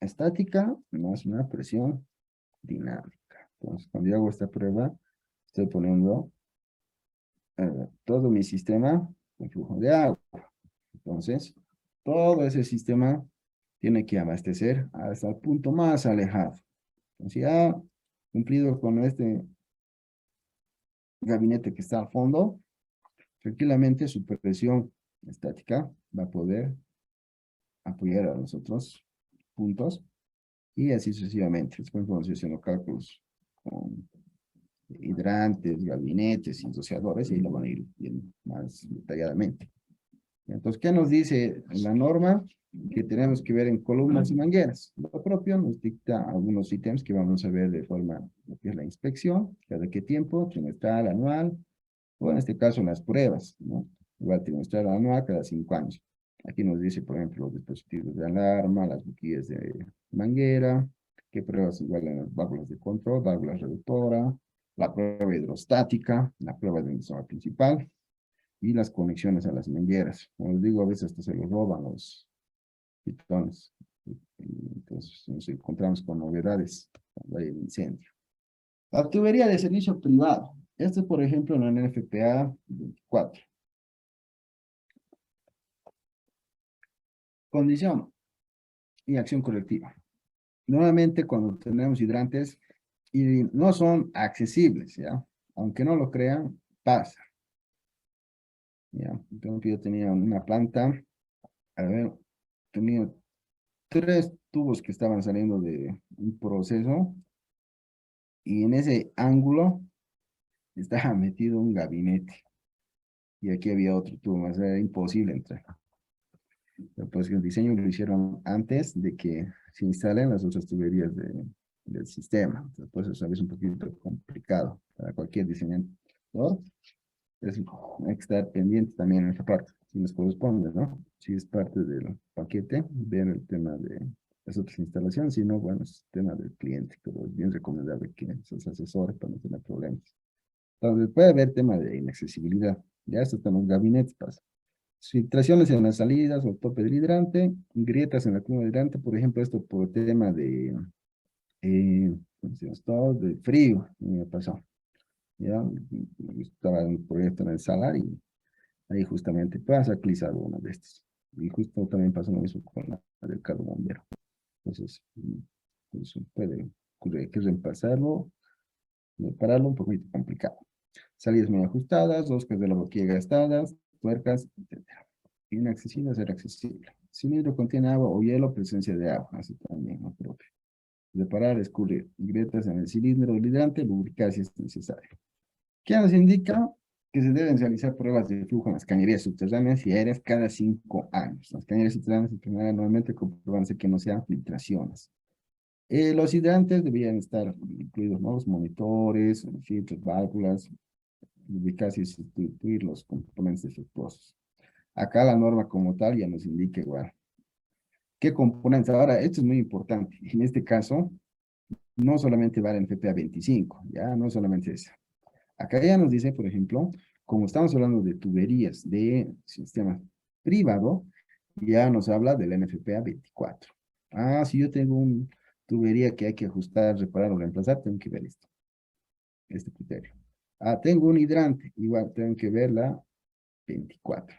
estática más una presión dinámica. Entonces, cuando yo hago esta prueba, estoy poniendo todo mi sistema con flujo de agua. Entonces, todo ese sistema tiene que abastecer hasta el punto más alejado. Entonces, ya cumplido con este gabinete que está al fondo, tranquilamente su presión estática va a poder apoyar a los otros puntos y así sucesivamente. Después vamos haciendo cálculos con hidrantes, gabinetes, rociadores y lo van a ir viendo más detalladamente. Entonces, ¿qué nos dice la norma? Que tenemos que ver en columnas y mangueras. Lo propio nos dicta algunos ítems que vamos a ver de forma, lo que es la inspección, cada qué tiempo, trimestral, anual, o en este caso las pruebas, ¿no? Igual trimestral, anual, cada 5 años. Aquí nos dice, por ejemplo, los dispositivos de alarma, las boquillas de manguera, qué pruebas igual en las válvulas de control, válvulas reductora, la prueba hidrostática, la prueba de emisorio principal, y las conexiones a las mangueras. Como les digo, a veces hasta se los roban los pitones. Entonces nos encontramos con novedades cuando hay un incendio. La tubería de servicio privado. Este es, por ejemplo, en la NFPA 24. Condición y acción colectiva. Nuevamente, cuando tenemos hidrantes y no son accesibles, ¿ya? Aunque no lo crean, pasa. ¿Ya? Entonces, yo tenía una planta, a ver, tenía 3 tubos que estaban saliendo de un proceso y en ese ángulo estaba metido un gabinete y aquí había otro tubo más, era imposible entrar. Pero pues el diseño lo hicieron antes de que se instalen las otras tuberías del sistema. Entonces, pues eso es un poquito complicado para cualquier diseñador. Hay que estar pendiente también en esa parte, si nos corresponde, ¿no? Si es parte del paquete, ver el tema de las otras instalaciones, si no, bueno, es tema del cliente, pero es bien recomendable que se asesore para no tener problemas. Entonces, puede haber tema de inaccesibilidad, ya esto están los gabinetes, pasa. Filtraciones en las salidas o tope del hidrante, grietas en la curva del hidrante, por ejemplo, esto por tema ¿cómo se llama esto? De frío, me pasó. Ya, estaba en un proyecto en el salar y ahí justamente pasa utilizado una de estas. Y justo también pasó lo mismo con la del carro bombero. Entonces, pues, puede ocurrir, hay que reemplazarlo, repararlo un poquito complicado. Salidas muy ajustadas, roscas de la boquilla gastadas, tuercas, etcétera. Inaccesible a ser accesible. Cilindro contiene agua o hielo, presencia de agua, así también, no propio. Reparar, escurrir grietas en el cilindro del hidrante, lubricar si es necesario. ¿Qué nos indica? Que se deben realizar pruebas de flujo en las cañerías subterráneas y aéreas cada 5 años. Las cañerías subterráneas y primarias normalmente compruebarse que no sean filtraciones. Los hidrantes debían estar incluidos, ¿no? Los monitores, filtros, válvulas, lubricar y sustituir los componentes defectuosos. Acá la norma como tal ya nos indica igual. ¿Qué componentes? Ahora, esto es muy importante. En este caso, no solamente vale en FPA 25, ya no solamente eso. Acá ya nos dice, por ejemplo, como estamos hablando de tuberías de sistema privado, ya nos habla del NFPA 24. Ah, si yo tengo una tubería que hay que ajustar, reparar o reemplazar, tengo que ver esto, este criterio. Ah, tengo un hidrante, igual tengo que ver la 24.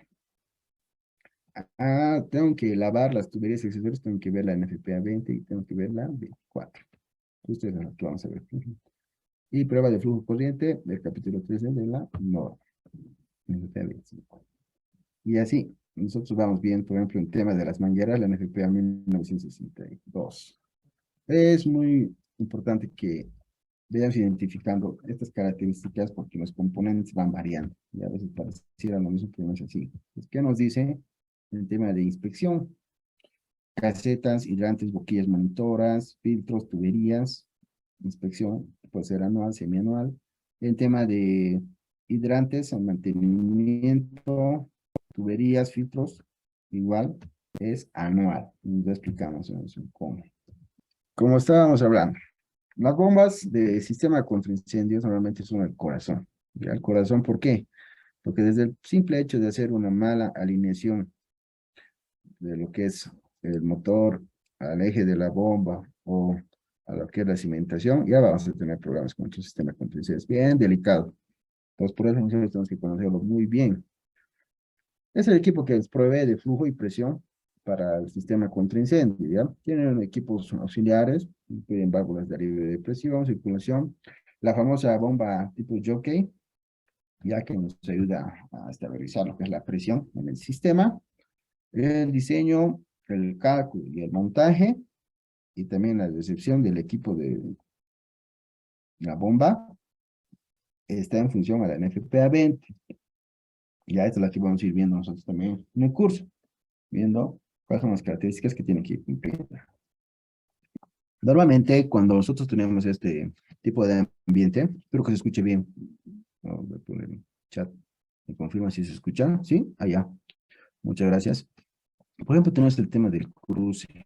Ah, tengo que lavar las tuberías y accesorios, tengo que ver la NFPA 20 y tengo que ver la 24. Ustedes son los que vamos a ver. Y prueba de flujo corriente del capítulo 13 de la norma. NFPA 25. Y así, nosotros vamos bien, por ejemplo, en temas de las mangueras, la NFPA 1962. Es muy importante que vayamos identificando estas características porque los componentes van variando. Y a veces pareciera lo mismo, pero no es así. Pues, ¿qué nos dice el tema de inspección? Casetas, hidrantes, boquillas monitoras, filtros, tuberías, inspección, puede ser anual, semianual. El tema de hidrantes, mantenimiento, tuberías, filtros, igual es anual. Ya explicamos eso, cómo. Como estábamos hablando, las bombas de sistema contra incendios normalmente son el corazón. ¿Ya? El corazón, ¿por qué? Porque desde el simple hecho de hacer una mala alineación de lo que es el motor al eje de la bomba o a lo que es la cimentación, ya vamos a tener problemas con el sistema contra incendios. Bien delicado. Entonces, por eso nosotros tenemos que conocerlo muy bien. Es el equipo que les provee de flujo y presión para el sistema contra incendio, ¿ya? Tienen equipos auxiliares, incluyen válvulas de alivio de presión, circulación, la famosa bomba tipo jockey, ya que nos ayuda a estabilizar lo que es la presión en el sistema, el diseño, el cálculo y el montaje, y también la recepción del equipo de la bomba, está en función a la NFPA 20. Ya esta es la que vamos a ir viendo nosotros también en el curso, viendo cuáles son las características que tiene que cumplir. Normalmente, cuando nosotros tenemos este tipo de ambiente, espero que se escuche bien. Vamos a poner en chat. Me confirma si se escucha. ¿Sí? Allá. Muchas gracias. Por ejemplo, tenemos el tema del cruce.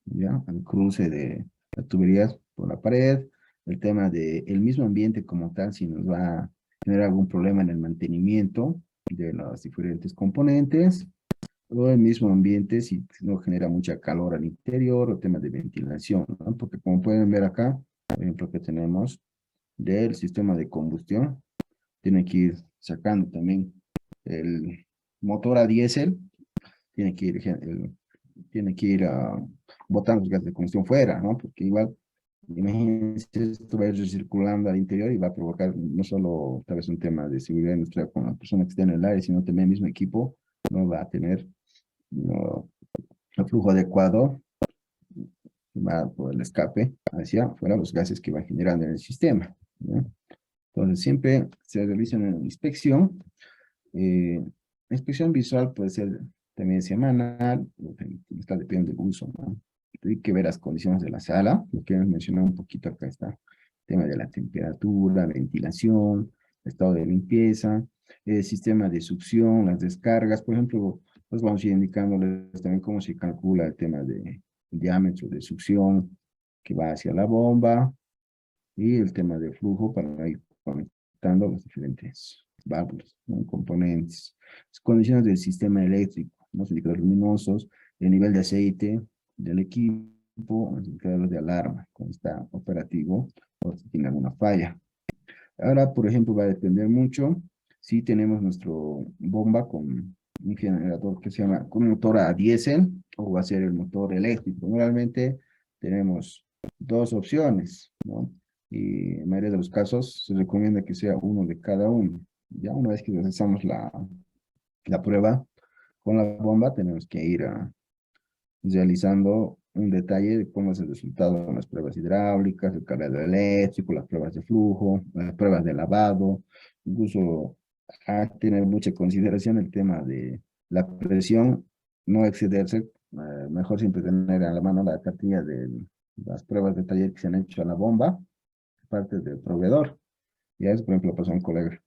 ¿Ya? El cruce de las tuberías por la pared. El tema del mismo ambiente como tal, si nos va a generar algún problema en el mantenimiento de los diferentes componentes. O el mismo ambiente si no genera mucha calor al interior o temas de ventilación, ¿no? Porque como pueden ver acá, por ejemplo, que tenemos del sistema de combustión, tiene que ir sacando también el motor a diésel, tiene que ir botando los gases de combustión fuera, ¿no? Porque igual, imagínense, esto va a ir recirculando al interior y va a provocar no solo tal vez un tema de seguridad industrial con la persona que esté en el aire, sino también el mismo equipo no va a tener no, el flujo adecuado, va por el escape hacia afuera los gases que va generando en el sistema, ¿no? Entonces, siempre se realiza una inspección. La inspección visual puede ser también semanal, está depende del uso, ¿no? Hay que ver las condiciones de la sala, lo que hemos mencionado un poquito acá está el tema de la temperatura, ventilación, estado de limpieza, el sistema de succión, las descargas, por ejemplo, pues vamos a ir indicándoles también cómo se calcula el tema de diámetro de succión que va hacia la bomba y el tema de flujo para ir conectando los diferentes válvulas, ¿no? Componentes, las condiciones del sistema eléctrico, los indicadores luminosos, el nivel de aceite del equipo, los indicadores de alarma, cuando está operativo o si tiene alguna falla. Ahora, por ejemplo, va a depender mucho si tenemos nuestro bomba con un generador que se llama con un motor a diésel o va a ser el motor eléctrico. Normalmente tenemos dos opciones, ¿no? Y en la mayoría de los casos se recomienda que sea uno de cada uno. Ya una vez que realizamos la prueba con la bomba, tenemos que ir realizando un detalle de cómo es el resultado de las pruebas hidráulicas, el cableado eléctrico, las pruebas de flujo, las pruebas de lavado, incluso a tener mucha consideración el tema de la presión, no excederse, mejor siempre tener a la mano la cartilla de las pruebas de taller que se han hecho a la bomba, parte del proveedor. Ya es, por ejemplo, pasó a un colega.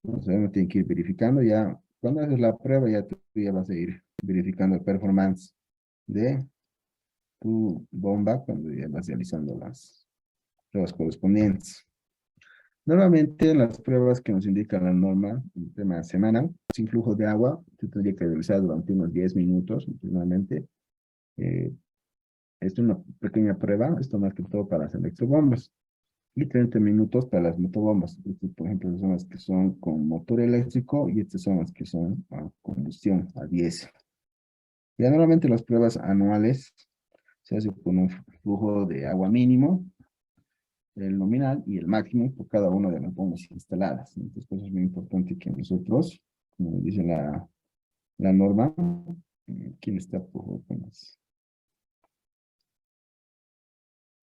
Entonces uno tiene que ir verificando ya, cuando haces la prueba ya tú ya vas a ir verificando el performance de tu bomba cuando ya vas realizando las pruebas correspondientes. Normalmente las pruebas que nos indica la norma, el tema semanal, sin flujo de agua, se tendría que realizar durante unos 10 minutos normalmente. Eh, es una pequeña prueba, esto más que todo para las electrobombas. Y 30 minutos para las motobombas. Estas, por ejemplo, son las que son con motor eléctrico y estas son las que son a combustión, a diésel. Ya normalmente las pruebas anuales se hace con un flujo de agua mínimo, el nominal y el máximo por cada una de las bombas instaladas. Entonces, pues es muy importante que nosotros, como dice la norma, ¿quién está por bombas?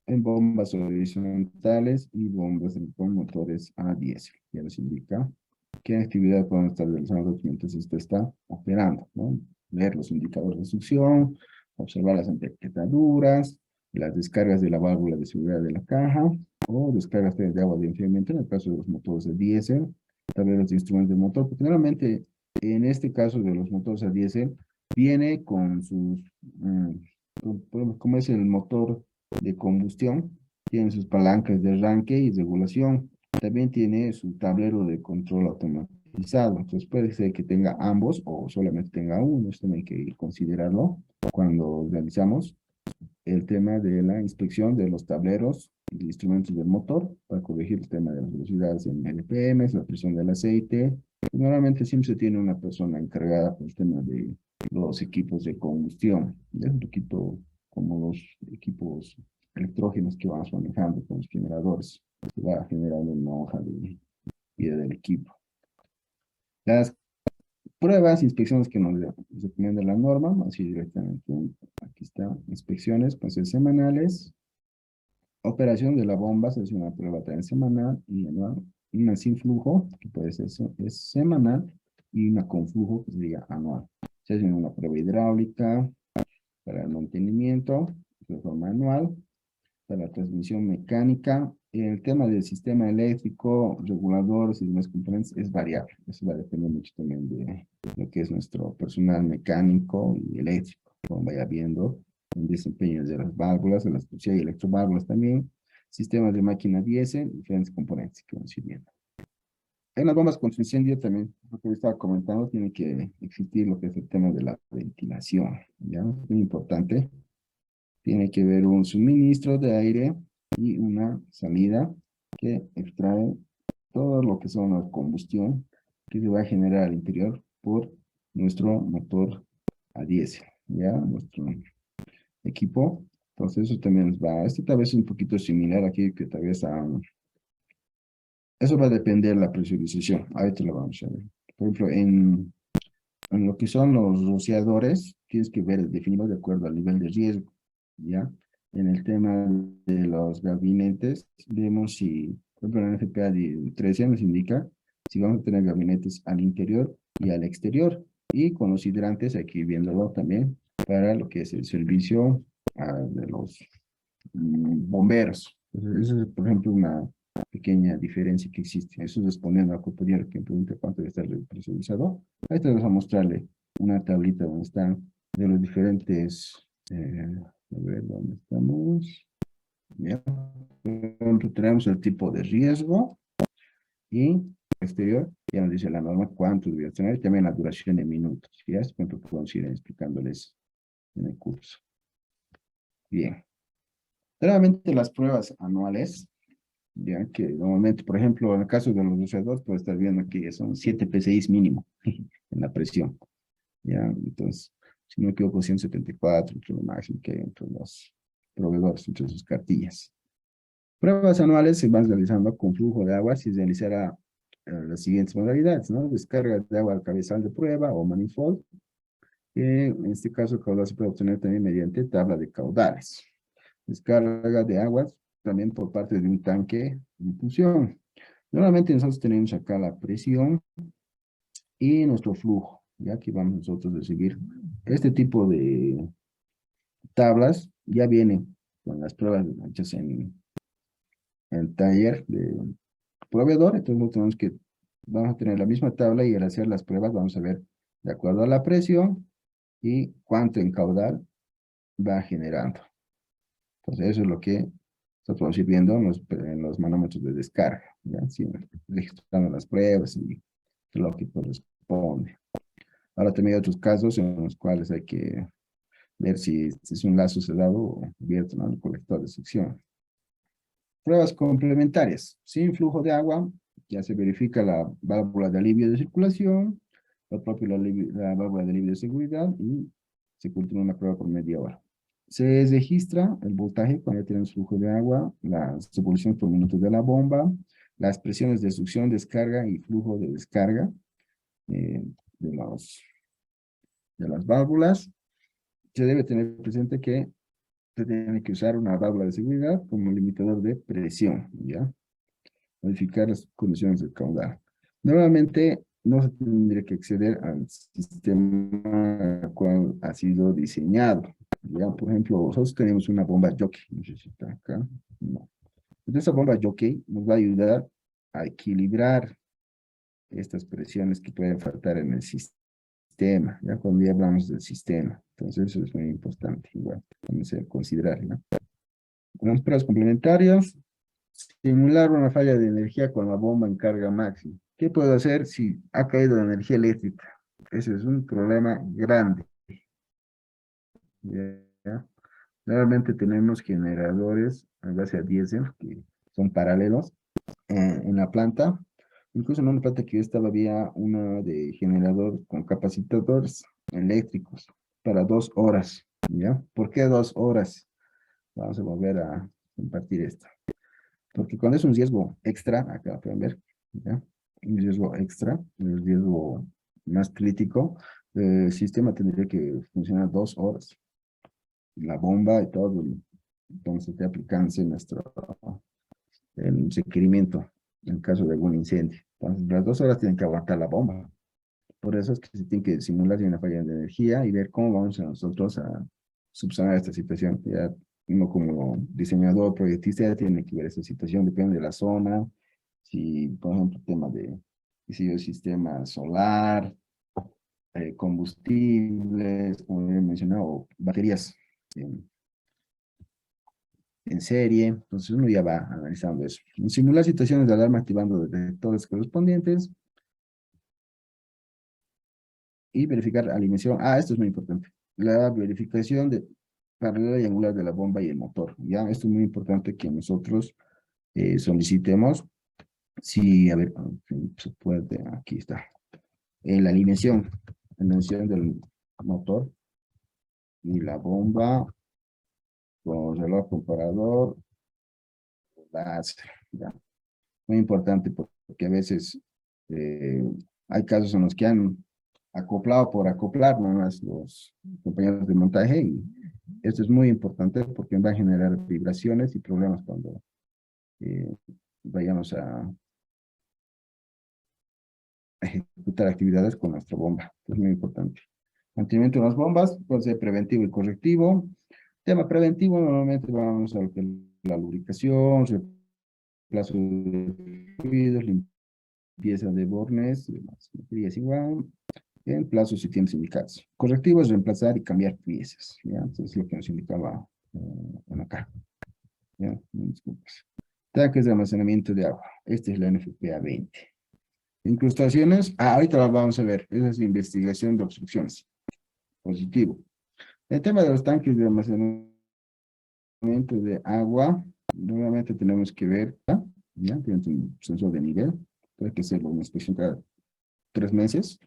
en bombas horizontales y bombas con motores a diésel. Ya nos indica qué actividad pueden estar realizando mientras esto está operando, ¿no? Ver los indicadores de succión, observar las etiquetaduras, las descargas de la válvula de seguridad de la caja, o descargas de agua de enfriamiento en el caso de los motores de diésel, tableros de instrumentos de motor, porque generalmente en este caso de los motores a diésel, viene con sus, como es el motor de combustión, tiene sus palancas de arranque y regulación, también tiene su tablero de control automatizado, entonces puede ser que tenga ambos o solamente tenga uno, esto hay que considerarlo cuando realizamos el tema de la inspección de los tableros y instrumentos del motor para corregir el tema de las velocidades en RPM, la presión del aceite. Normalmente siempre se tiene una persona encargada por el tema de los equipos de combustión, ya un poquito como los equipos electrógenos que vamos manejando con los generadores. Se va generando una hoja de vida del equipo. Las pruebas, inspecciones que nos recomienda la norma, así directamente, aquí está, inspecciones, pues semanales, operación de la bomba, se hace una prueba también semanal y anual, una sin flujo, que puede ser es semanal, y una con flujo, que sería anual. Se hace una prueba hidráulica para el mantenimiento, de forma anual, para la transmisión mecánica. El tema del sistema eléctrico, reguladores y demás componentes es variable. Eso va a depender mucho también de lo que es nuestro personal mecánico y eléctrico, como vaya viendo el desempeño de las válvulas, de las y electroválvulas también, sistemas de máquina diésel, diferentes componentes que vamos a ir viendo. En las bombas contra incendio también, lo que estaba comentando, tiene que existir lo que es el tema de la ventilación, ¿ya? Es muy importante. Tiene que haber un suministro de aire y una salida que extrae todo lo que son la combustión que se va a generar al interior por nuestro motor a diésel, ¿ya? Nuestro equipo. Entonces eso también nos va, esto tal vez es un poquito similar aquí, que tal vez eso va a depender de la presurización. Ahorita lo vamos a ver. Por ejemplo, en lo que son los rociadores, tienes que ver, definirlo de acuerdo al nivel de riesgo, ¿ya? En el tema de los gabinetes, vemos si, por ejemplo, en el FPA 13 nos indica si vamos a tener gabinetes al interior y al exterior. Y con los hidrantes, aquí viéndolo también, para lo que es el servicio de los bomberos. Entonces, esa es, por ejemplo, una pequeña diferencia que existe. Eso es respondiendo al compañero que pregunta cuánto debe estar presurizado. Ahí te vamos a mostrarle una tablita donde están de los diferentes, a ver dónde estamos. Ya. Por ejemplo, tenemos el tipo de riesgo y exterior, ya nos dice la norma cuánto debería tener, y también la duración en minutos. Ya es por ejemplo que vamos a ir explicándoles en el curso. Bien. Nuevamente las pruebas anuales, ya que normalmente, por ejemplo, en el caso de los rociadores, puede estar viendo que son 7 PSI mínimo en la presión. Ya, entonces, si no me equivoco, 174, entre lo máximo que hay entre los proveedores, entre sus cartillas. Pruebas anuales se van realizando con flujo de agua si realizará las siguientes modalidades, ¿no? Descarga de agua al cabezal de prueba o manifold. En este caso, el caudal se puede obtener también mediante tabla de caudales. Descarga de aguas también por parte de un tanque de infusión. Normalmente nosotros tenemos acá la presión y nuestro flujo. Y aquí vamos nosotros a seguir este tipo de tablas. Ya vienen con las pruebas hechas en el taller de proveedor. Entonces nosotros tenemos que, vamos a tener la misma tabla y al hacer las pruebas vamos a ver de acuerdo a la presión y cuánto en caudal va generando. Entonces eso es lo que nosotros vamos a ir viendo en los manómetros de descarga, ¿ya? Sí, registrando las pruebas y lo que corresponde. Ahora también hay otros casos en los cuales hay que ver si es un lazo cerrado o abierto, ¿no? El colector de succión. Pruebas complementarias. Sin flujo de agua, ya se verifica la válvula de alivio de circulación, lo propio la válvula de alivio de seguridad y se continúa una prueba por media hora. Se registra el voltaje cuando ya tenemos flujo de agua, las revoluciones por minuto de la bomba, las presiones de succión, descarga y flujo de descarga eh, de, de las válvulas. Se debe tener presente que se tiene que usar una válvula de seguridad como limitador de presión, ¿ya? Modificar las condiciones del caudal. Nuevamente, no se tendría que acceder al sistema al cual ha sido diseñado. Ya, por ejemplo, nosotros tenemos una bomba jockey, no sé si está acá. No. Entonces, esa bomba jockey nos va a ayudar a equilibrar estas presiones que pueden faltar en el sistema, ya cuando ya hablamos del sistema. Entonces, eso es muy importante, igual, también se debe considerar, ¿no? Unas pruebas complementarias, simular una falla de energía con la bomba en carga máxima. ¿Qué puedo hacer si ha caído la energía eléctrica? Ese es un problema grande. ¿Ya? Normalmente tenemos generadores a base a diésel que son paralelos en la planta. Incluso en una planta que yo estaba había una de generador con capacitadores eléctricos para 2 horas. ¿Ya? ¿Por qué 2 horas? Vamos a volver a compartir esto. Porque cuando es un riesgo extra, acá pueden ver, ¿ya? Un riesgo extra, el riesgo más crítico, el sistema tendría que funcionar 2 horas. La bomba y todo, entonces te aplicarse nuestro el requerimiento en caso de algún incendio. Entonces, las 2 horas tienen que aguantar la bomba. Por eso es que se tiene que simular una falla de energía y ver cómo vamos a nosotros a subsanar esta situación. Ya uno como diseñador, proyectista, ya tiene que ver esta situación, depende de la zona. Si, por ejemplo, tema de, si el sistema solar, combustibles, como he mencionado, baterías en serie. Entonces uno ya va analizando eso. En simular situaciones de alarma activando detectores correspondientes y verificar alineación. Ah, esto es muy importante. La verificación de paralela y angular de la bomba y el motor. Ya, esto es muy importante que nosotros solicitemos. Si, a ver, si se puede, aquí está. La alineación del motor y la bomba con reloj comparador, ya. Muy importante porque a veces eh, hay casos en los que han acoplado por acoplar nomás los compañeros de montaje y esto es muy importante porque va a generar vibraciones y problemas cuando eh, vayamos a ejecutar actividades con nuestra bomba. Es muy importante. Mantenimiento de las bombas puede ser preventivo y correctivo. Tema preventivo, normalmente vamos a lo que es la lubricación, reemplazo de fluidos, limpieza de bornes, las materias igual, en plazos y tiempos indicados. Correctivo es reemplazar y cambiar piezas, ¿ya? Entonces es lo que nos indicaba bueno, acá, ¿ya? Disculpas. Tanques de almacenamiento de agua. Esta es la NFPA 20. Incrustaciones. Ah, ahorita la vamos a ver. Esa es la investigación de obstrucciones. Positivo. El tema de los tanques de almacenamiento de agua, nuevamente tenemos que ver, ¿ya? Tienen un sensor de nivel. Puede que hacerlo una inspección cada 3 meses.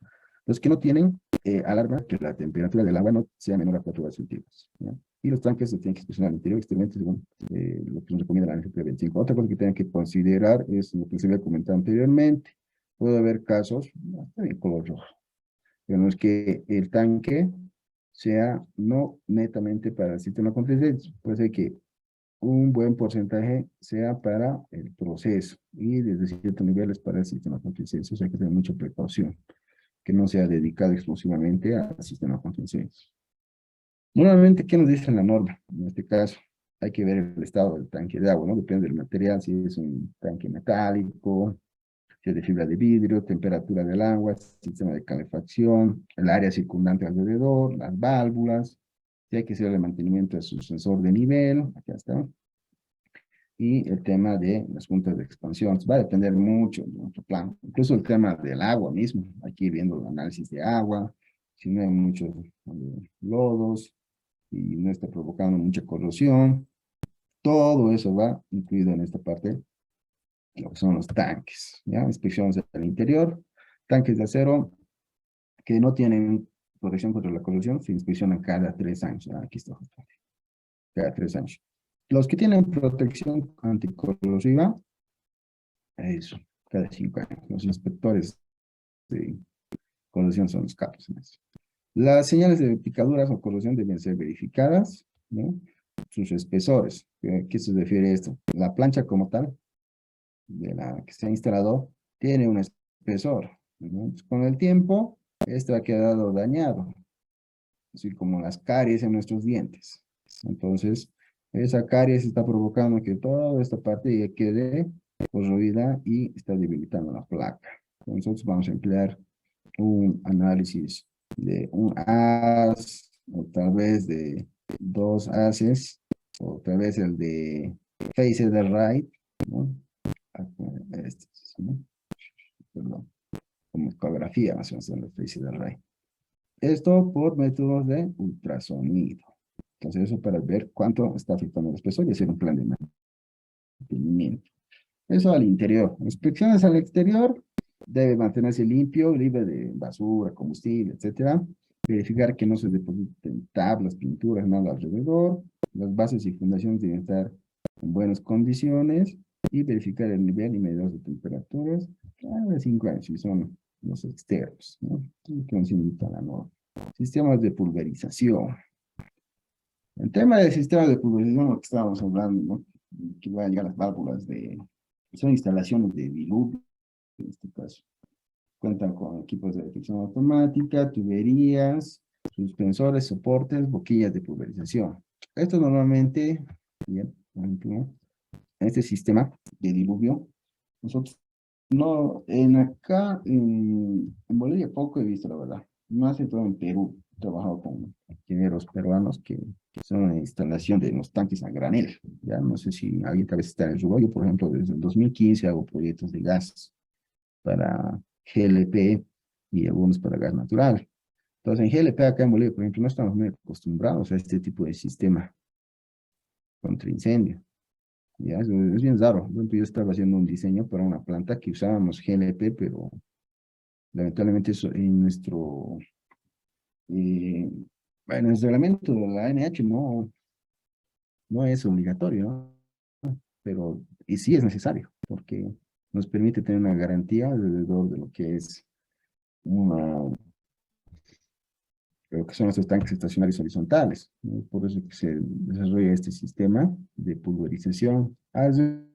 Los que no tienen alarma que la temperatura del agua no sea menor a 4 grados centígrados, ¿ya? Y los tanques se tienen que inspeccionar al interior exteriormente según lo que nos recomienda la NFP 25. Otra cosa que tienen que considerar es lo que se había comentado anteriormente. Puede haber casos, está bien color rojo, en los que el tanque sea no netamente para el sistema contingencia. Puede ser que un buen porcentaje sea para el proceso y desde ciertos niveles para el sistema contingencia. O sea, hay que tener mucha precaución, que no sea dedicado exclusivamente al sistema contingencia. Normalmente, ¿qué nos dice la norma? En este caso, hay que ver el estado del tanque de agua, ¿no? Depende del material, si es un tanque metálico, si es de fibra de vidrio, temperatura del agua, sistema de calefacción, el área circundante alrededor, las válvulas, si hay que hacer el mantenimiento de su sensor de nivel, acá está, y el tema de las juntas de expansión. Va a depender mucho de nuestro plan. Incluso el tema del agua mismo. Aquí viendo el análisis de agua, si no hay muchos lodos y no está provocando mucha corrosión. Todo eso va incluido en esta parte, lo que son los tanques. ¿Ya? Inspecciones del interior, tanques de acero que no tienen protección contra la corrosión, se inspeccionan cada 3 años. ¿Ya? Aquí está, cada 3 años. Los que tienen protección anticorrosiva, eso, cada 5 años. Los inspectores de corrosión son los capos en eso. Las señales de picaduras o corrosión deben ser verificadas, ¿no? sus espesores. ¿Qué se refiere a esto? La plancha como tal, de la que se ha instalado, tiene un espesor, ¿no? Entonces, con el tiempo, este ha quedado dañado, así como las caries en nuestros dientes. Entonces, esa caries está provocando que toda esta parte ya quede corroída y está debilitando la placa. Entonces, vamos a emplear un análisis de un haz, o tal vez de dos haces, o tal vez el de Face de Right, ¿no? Este, ¿no? Perdón, como ecografía, más o menos, el Face de Right. Esto por métodos de ultrasonido. Entonces, eso para ver cuánto está afectando el espesor y hacer un plan de mantenimiento. Eso al interior. Inspecciones al exterior, debe mantenerse limpio, libre de basura, combustible, etcétera. Verificar que no se depositen tablas, pinturas, nada alrededor. Las bases y fundaciones deben estar en buenas condiciones. Y verificar el nivel y medidores de temperaturas cada 5 años, si son los externos, ¿no? Que nos indica la norma. Sistemas de pulverización. El tema del sistema de pulverización, lo que estábamos hablando, ¿no? Que van a llegar las válvulas de, son instalaciones de diluvio, en este caso. Cuentan con equipos de detección automática, tuberías, suspensores, soportes, boquillas de pulverización. Esto normalmente, bien, por ejemplo, en este sistema de diluvio, nosotros no, en Bolivia poco he visto, la verdad. Más en todo en Perú. He trabajado con ingenieros peruanos que son en instalación de los tanques a granel. Ya no sé si alguien tal vez está en el rubro. Yo, por ejemplo, desde el 2015 hago proyectos de gas para GLP y algunos para gas natural. Entonces, en GLP acá en Bolivia, por ejemplo, no estamos muy acostumbrados a este tipo de sistema contra incendio. Ya, es bien raro. Por ejemplo, yo estaba haciendo un diseño para una planta que usábamos GLP, pero lamentablemente eso en nuestro, eh, en nuestro reglamento de la ANH no es obligatorio, ¿no? Pero y sí es necesario, porque nos permite tener una garantía alrededor de lo que es una, lo que son estos tanques estacionarios horizontales, ¿no? Por eso que se desarrolla este sistema de pulverización alrededor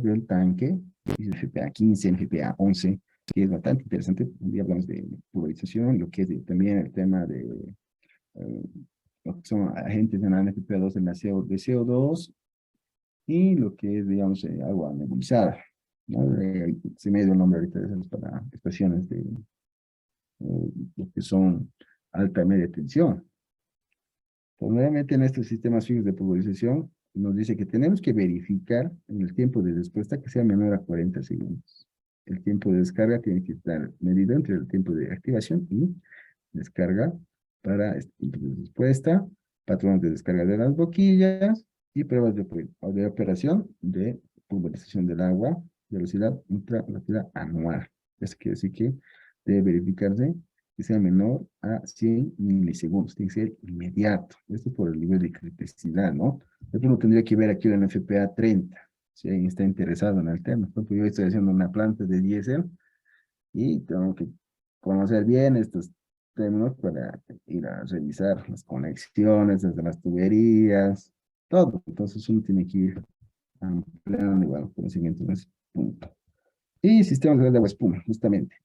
del tanque, FPA 15, FPA 11, que es bastante interesante. Un día hablamos de pulverización, lo que es también el tema de eh, lo que son agentes de la FPA2 en la de CO2 y lo que es, digamos, agua nebulizada, ¿no? Se me dio el nombre ahorita de esas para estaciones de lo que son alta y media tensión. Pues nuevamente en estos sistemas fijos de pulverización nos dice que tenemos que verificar en el tiempo de respuesta que sea menor a 40 segundos. El tiempo de descarga tiene que estar medido entre el tiempo de activación y descarga para este tiempo de respuesta, patrones de descarga de las boquillas y pruebas de operación de pulverización del agua, velocidad ultra anual. Eso quiere decir que debe verificarse que sea menor a 100 milisegundos, tiene que ser inmediato. Esto por el nivel de criticidad, ¿no? Esto lo tendría que ver aquí en el FPA 30, si alguien está interesado en el tema. Por ejemplo, yo estoy haciendo una planta de diésel y tengo que conocer bien estos términos para ir a revisar las conexiones desde las tuberías, todo. Entonces uno tiene que ir ampliando igual conocimiento en ese punto. Y sistemas de agua espuma, justamente.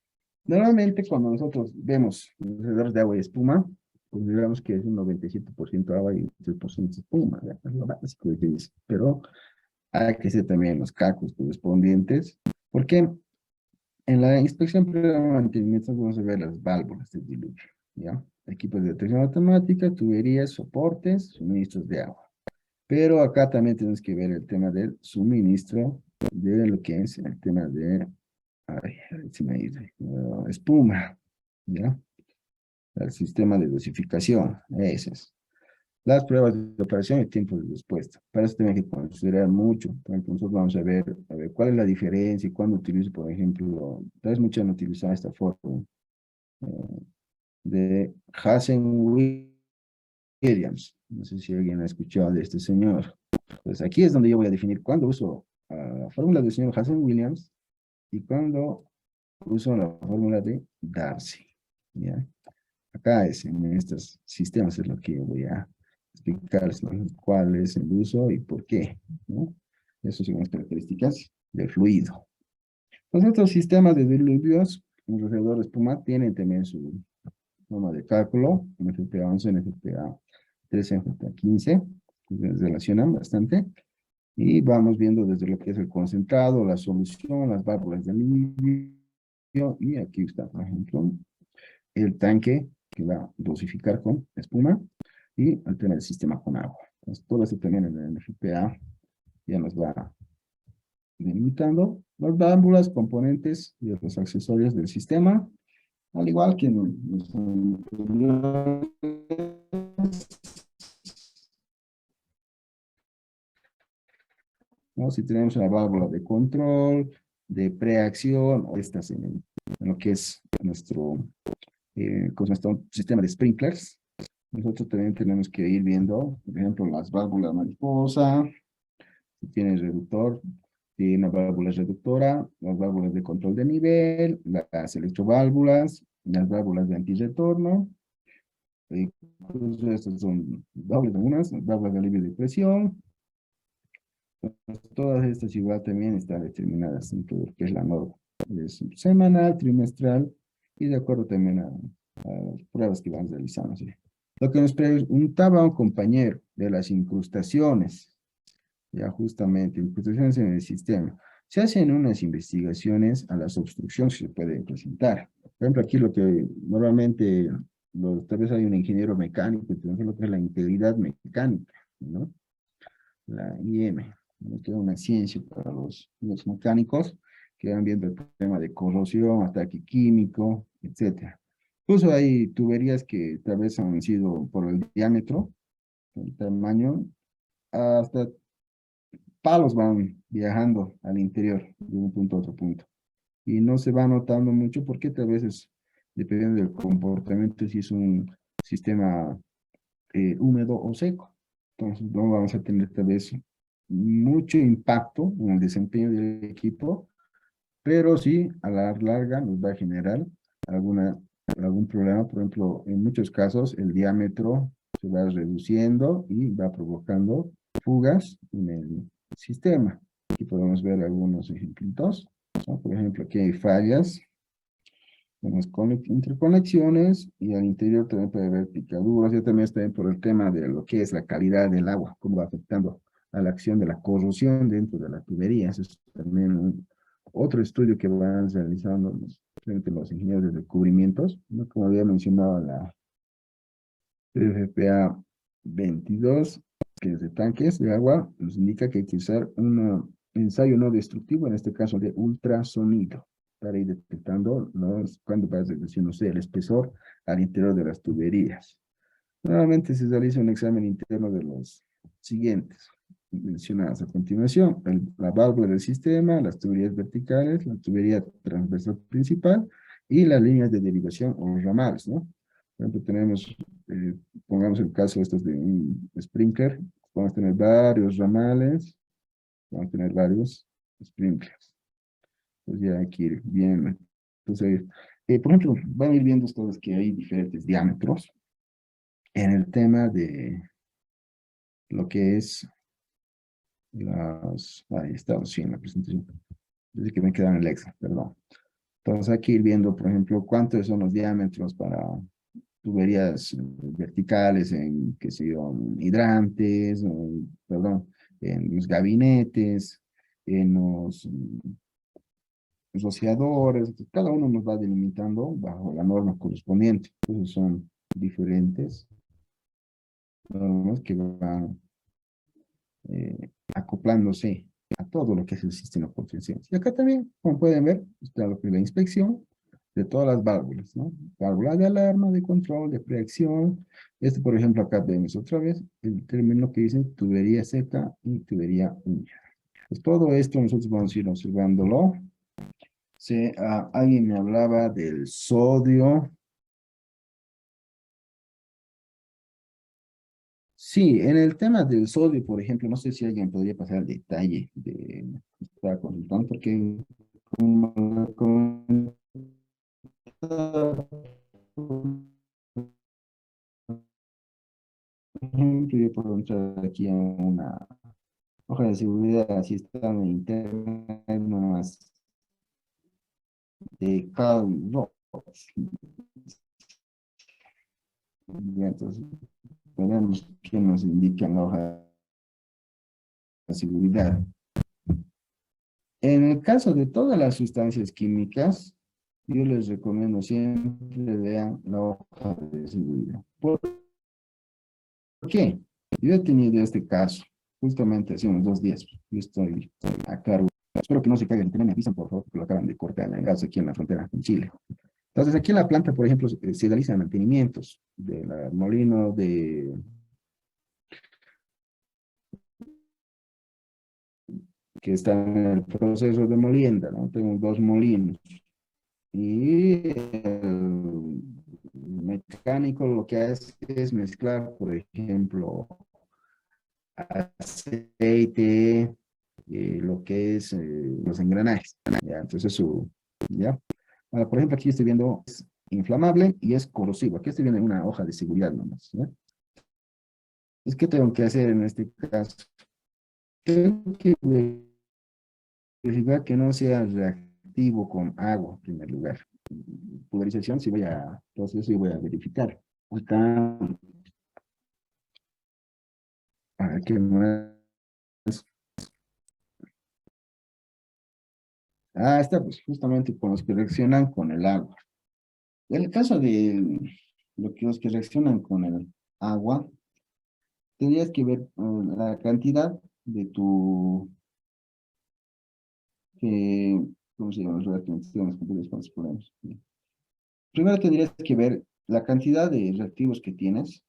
Normalmente cuando nosotros vemos los alrededores de agua y espuma, consideramos que es un 97% agua y un 3% espuma, ¿ya? Es lo básico que dice. Pero hay que hacer también los cálculos correspondientes, porque en la inspección previa de mantenimiento vamos a ver las válvulas del diluvio, ¿ya? Equipos de detección automática, tuberías, soportes, suministros de agua. Pero acá también tenemos que ver el tema del suministro de lo que es el tema de, ay, se me dice, espuma, ¿ya? El sistema de dosificación, ese es. Las pruebas de operación y tiempo de respuesta. Para eso tenemos que considerar mucho. Por ejemplo, nosotros vamos a ver cuál es la diferencia y cuándo utilizo, por ejemplo, tal vez muchos han utilizado esta forma de Hazen-Williams. No sé si alguien ha escuchado de este señor. Pues aquí es donde yo voy a definir cuándo uso la fórmula del señor Hazen-Williams y cuándo uso la fórmula de Darcy. ¿Ya? Acá es en estos sistemas es lo que yo voy a explicarles, ¿no? Cuál es el uso y por qué, ¿no? Esas son las características del fluido. Pues estos sistemas de diluvios alrededor de espuma tienen también su norma de cálculo, NFPA 11, NFPA 13, NFPA 15, que se relacionan bastante. Y vamos viendo desde lo que es el concentrado, la solución, las válvulas de alivio, y aquí está, por ejemplo, el tanque que va a dosificar con espuma, y el tema del sistema con agua. Entonces, todo esto también en el FPA ya nos va delimitando las válvulas, componentes y los accesorios del sistema, al igual que en los anteriores. ¿No? Si tenemos una válvula de control, de preacción, o estas en lo que es nuestro ¿cómo se llama? Sistema de sprinklers. Nosotros también tenemos que ir viendo, por ejemplo, las válvulas mariposa, si tiene reductor, tiene una válvula reductora, las válvulas de control de nivel, las electroválvulas, las válvulas de antirretorno, incluso estas son válvulas de unas, las válvulas de alivio de presión. Todas estas igual también están determinadas dentro de lo que es la norma. Es semanal, trimestral y de acuerdo también a las pruebas que van realizando. ¿Sí? Lo que nos preguntaba un compañero de las incrustaciones, ya justamente, incrustaciones en el sistema. Se hacen unas investigaciones a las obstrucciones que se pueden presentar. Por ejemplo, aquí lo que normalmente, tal vez hay un ingeniero mecánico, tenemos lo que es la integridad mecánica, ¿no? La IM, ¿no? Que es una ciencia para los mecánicos que van viendo el tema de corrosión, ataque químico, etcétera. Incluso hay tuberías que tal vez han sido por el diámetro, el tamaño, hasta palos van viajando al interior de un punto a otro punto. Y no se va notando mucho porque tal vez es, dependiendo del comportamiento, si es un sistema húmedo o seco. Entonces, no vamos a tener tal vez mucho impacto en el desempeño del equipo, pero sí, a la larga nos va a generar alguna, algún problema. Por ejemplo, en muchos casos, el diámetro se va reduciendo y va provocando fugas en el sistema. Aquí podemos ver algunos ejemplitos, ¿no? Por ejemplo, aquí hay fallas en las interconexiones y al interior también puede haber picaduras. Yo también estoy por el tema de lo que es la calidad del agua, cómo va afectando a la acción de la corrosión dentro de la tubería. Eso es también otro estudio que van realizando los ingenieros de recubrimientos, ¿no? Como había mencionado la FPA 22, que es de tanques de agua, nos indica que hay que usar un ensayo no destructivo, en este caso de ultrasonido, para ir detectando cuando va reduciéndose el espesor al interior de las tuberías. Nuevamente se realiza un examen interno de los siguientes mencionadas a continuación: la válvula del sistema, las tuberías verticales, la tubería transversal principal y las líneas de derivación o ramales, ¿no? Por ejemplo, tenemos, pongamos el caso estos de un sprinkler, vamos a tener varios ramales, vamos a tener varios sprinklers. Entonces ya hay que ir bien. Entonces, por ejemplo, van a ir viendo ustedes que hay diferentes diámetros en el tema de lo que es ahí está, sí, en la presentación. Desde que me quedan en el Excel, perdón. Entonces hay que ir viendo, por ejemplo, cuántos son los diámetros para tuberías verticales en, qué sé yo, hidrantes, perdón, en los gabinetes, en los rociadores. Cada uno nos va delimitando bajo la norma correspondiente. Entonces son diferentes normas que van acoplándose a todo lo que es el sistema potencial. Y acá también, como pueden ver, está lo que es la inspección de todas las válvulas, ¿no? Válvula de alarma, de control, de preacción. Este, por ejemplo, acá vemos otra vez el término que dicen tubería seca y tubería húmeda. Pues todo esto nosotros vamos a ir observándolo. Alguien me hablaba del sodio. Sí, en el tema del sodio, por ejemplo, no sé si alguien podría pasar el detalle de estaba consultando, porque como ejemplo, yo puedo entrar aquí a una hoja de seguridad, si está en interno más de cada uno. Y entonces, tenemos que nos indica en la hoja de seguridad. En el caso de todas las sustancias químicas, yo les recomiendo siempre vean la hoja de seguridad. ¿Por qué? Yo he tenido este caso, justamente hace unos 2 días. Yo estoy a cargo. Espero que no se caigan el tren, me avisan, por favor, porque lo acaban de cortar en gas aquí en la frontera con Chile. Entonces, aquí en la planta, por ejemplo, se realizan mantenimientos del molino que está en el proceso de molienda, ¿no? Tengo 2 molinos. Y el mecánico lo que hace es mezclar, por ejemplo, aceite, lo que es los engranajes. ¿Ya? Entonces, ¿ya? Ahora, por ejemplo, aquí estoy viendo, es inflamable y es corrosivo. Aquí estoy viendo una hoja de seguridad nomás. ¿Ya? Es que tengo que hacer en este caso. Tengo que verificar que no sea reactivo con agua, en primer lugar. Pulverización, si voy a, entonces sí voy a verificar. Acá, ¿qué más? Está pues justamente con los que reaccionan con el agua. En el caso de los que reaccionan con el agua, tendrías que ver la cantidad de tu, ¿cómo se llama? Los reactivos, ¿cuántos problemas? Primero tendrías que ver la cantidad de reactivos que tienes,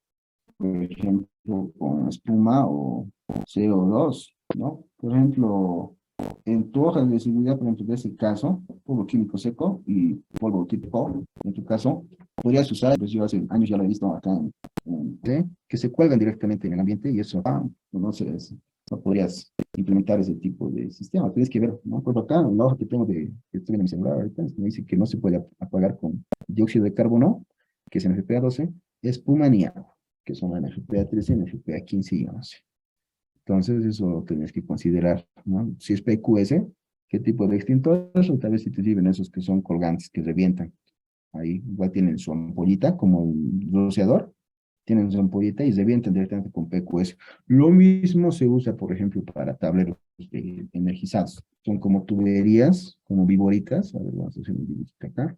por ejemplo, con espuma o CO2, ¿no? Por ejemplo, en tu hoja de seguridad, por ejemplo, de ese caso, polvo químico seco y polvo típico, en tu caso, podrías usar, pues yo hace años ya lo he visto acá ¿sí? Que se cuelgan directamente en el ambiente y eso, no sé, no podrías implementar ese tipo de sistema. Tienes que ver, ¿no? Por acá, en la hoja que tengo que estoy en mi celular ahorita, me dice que no se puede apagar con dióxido de carbono, que es NFPA12, espuma ni agua, que son NFPA13, NFPA15 y 11. Entonces, eso lo tienes que considerar, ¿no? Si es PQS, ¿qué tipo de extintores? O tal vez si te sirven esos que son colgantes, que revientan. Ahí igual tienen su ampollita, como el rociador, tienen su ampollita y revientan directamente con PQS. Lo mismo se usa, por ejemplo, para tableros energizados. Son como tuberías, como viboritas. A ver, vamos a hacer un dibujito acá.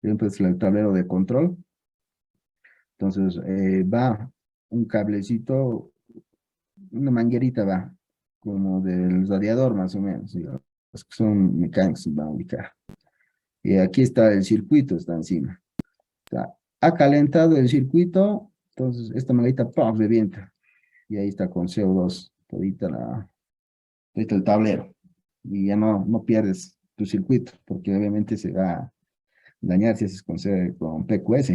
Entonces, el tablero de control. Entonces, va un cablecito, una manguerita va, como del radiador más o menos, digamos. Los que son mecánicos se van a ubicar. Y aquí está el circuito, está encima. Ha calentado el circuito, entonces esta manguerita ¡pum! Revienta. Y ahí está con CO2, todita el tablero. Y ya no pierdes tu circuito, porque obviamente se va a dañar si haces con PQS.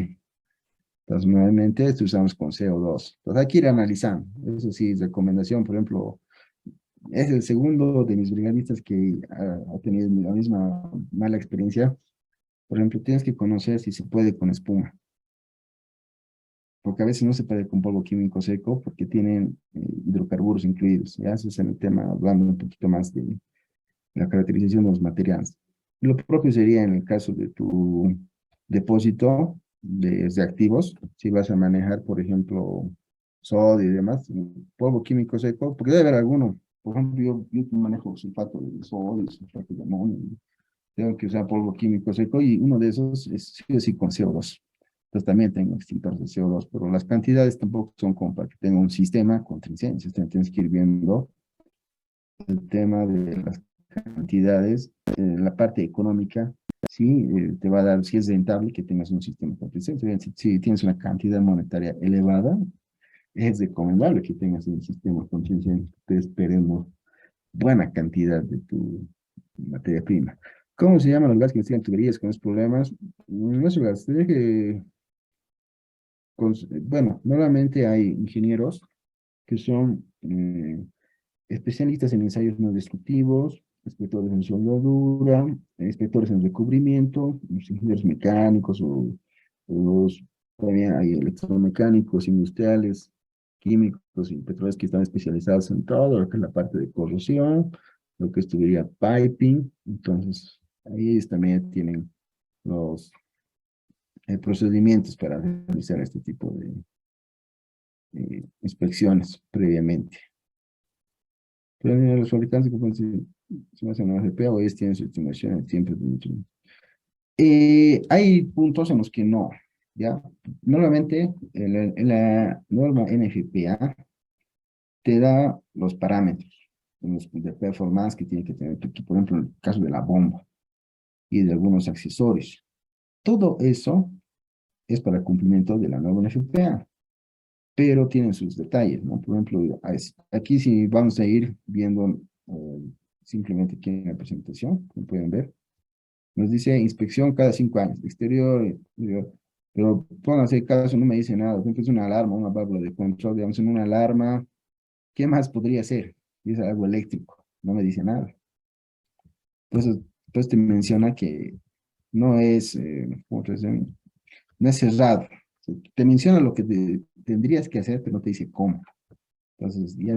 Entonces, nuevamente, esto usamos con CO2. Entonces, hay que ir analizando. Eso sí, recomendación, por ejemplo, es el segundo de mis brigadistas que ha tenido la misma mala experiencia. Por ejemplo, tienes que conocer si se puede con espuma, porque a veces no se puede con polvo químico seco porque tienen hidrocarburos incluidos. Ya ese es el tema, hablando un poquito más de la caracterización de los materiales. Lo propio sería en el caso de tu depósito de reactivos, si vas a manejar, por ejemplo, sodio y demás, polvo químico seco, porque debe haber alguno. Por ejemplo, yo manejo sulfato de sodio, sulfato de amonio, tengo que usar polvo químico seco y uno de esos es sí o sí con CO2. Entonces también tengo extintores de CO2, pero las cantidades tampoco son como para que tenga un sistema contra incendios. Tienes que ir viendo el tema de las cantidades, la parte económica, sí, te va a dar, si es rentable que tengas un sistema contra incendios. Si tienes una cantidad monetaria elevada, es recomendable que tengas un sistema contra incendios. Te esperemos buena cantidad de tu materia prima. ¿Cómo se llaman los gas que investigan tuberías con esos problemas? No es gas, bueno, normalmente hay ingenieros que son especialistas en ensayos no destructivos, inspectores en soldadura, inspectores en recubrimiento, los ingenieros mecánicos o los También hay electromecánicos, industriales, químicos y petroleros que están especializados en todo lo que es la parte de corrosión, lo que estudiaría piping. Entonces, ahí ellos también tienen los procedimientos para realizar este tipo de inspecciones previamente. Pero los fabricantes que pueden se hacen una RP o ellos tienen su estimación en tiempo de mucho. Hay puntos en los que no, ¿ya? Normalmente en la norma NFPA te da los parámetros de performance que tiene que tener tu equipo, por ejemplo, en el caso de la bomba y de algunos accesorios. Todo eso es para cumplimiento de la norma NFPA, pero tienen sus detalles, ¿no? Por ejemplo, aquí si vamos a ir viendo simplemente aquí en la presentación, como pueden ver, nos dice inspección cada 5 años, exterior, interior. Pero pónganse caso, no me dice nada. Por ejemplo, es una alarma, una válvula de control, digamos, en una alarma. ¿Qué más podría ser? Y es algo eléctrico, no me dice nada. Entonces te menciona que no es, ¿cómo te dice? No es cerrado. Te menciona lo que tendrías que hacer, pero no te dice cómo. Entonces ya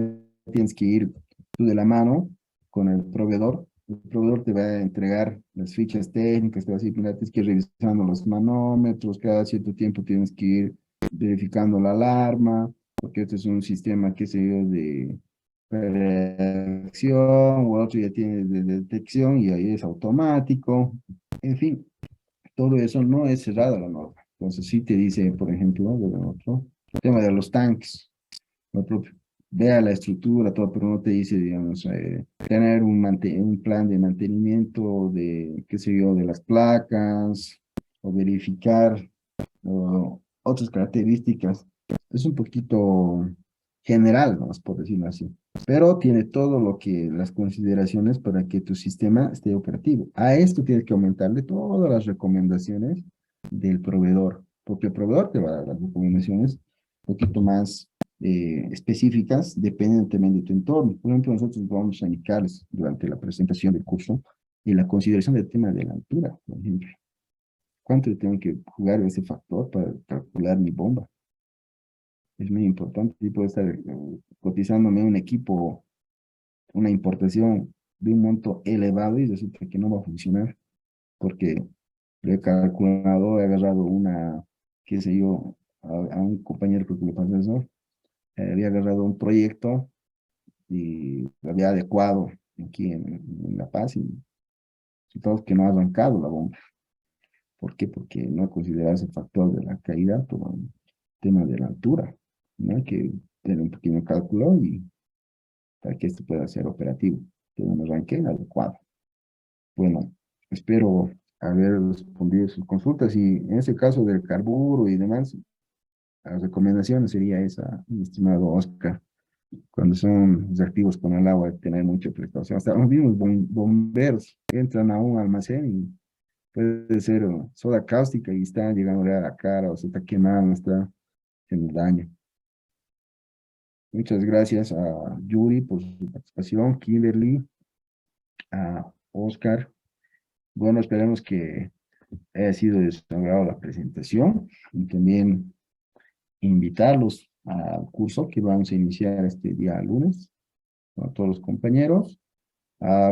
tienes que ir tú de la mano con el proveedor. El proveedor te va a entregar las fichas técnicas, te va a decir, mira, tienes que ir revisando los manómetros, cada cierto tiempo tienes que ir verificando la alarma, porque este es un sistema, qué sé yo, de reacción, o otro ya tiene de detección y ahí es automático. En fin, todo eso no es cerrado a la norma. Entonces sí te dice, por ejemplo, de otro, el tema de los tanques lo propio. Vea la estructura, todo, pero no te dice, digamos, tener un plan de mantenimiento de, qué sé yo, de las placas, o verificar otras características. Es un poquito general, ¿no? Por decirlo así. Pero tiene todo lo que, las consideraciones para que tu sistema esté operativo. A esto tienes que aumentarle todas las recomendaciones del proveedor, porque el proveedor te va a dar las recomendaciones un poquito más específicas, dependen también de tu entorno. Por ejemplo, nosotros vamos a indicarles durante la presentación del curso y la consideración del tema de la altura, por ejemplo. ¿Cuánto le tengo que jugar ese factor para calcular mi bomba? Es muy importante. Y puedo estar cotizándome un equipo, una importación de un monto elevado y resulta que no va a funcionar porque le he calculado, he agarrado una, qué sé yo, a un compañero creo que le pasó eso, había agarrado un proyecto y lo había adecuado aquí en La Paz y resulta que no ha arrancado la bomba. ¿Por qué? Porque no considerado ese factor de la caída por el tema de la altura. ¿No? Hay que tener un pequeño cálculo y para que esto pueda ser operativo, tener un arranque adecuado. Bueno, espero haber respondido sus consultas y en ese caso del carburo y demás, las recomendaciones sería esa, mi estimado Oscar. Cuando son reactivos con el agua, hay que tener mucha precaución. Hasta los mismos bomberos entran a un almacén y puede ser soda cáustica y está llegando a la cara o se está quemando, está haciendo daño. Muchas gracias a Yuri por su participación, Kimberly, a Oscar. Bueno, esperamos que haya sido de su agrado la presentación y también invitarlos al curso que vamos a iniciar este día lunes con todos los compañeros.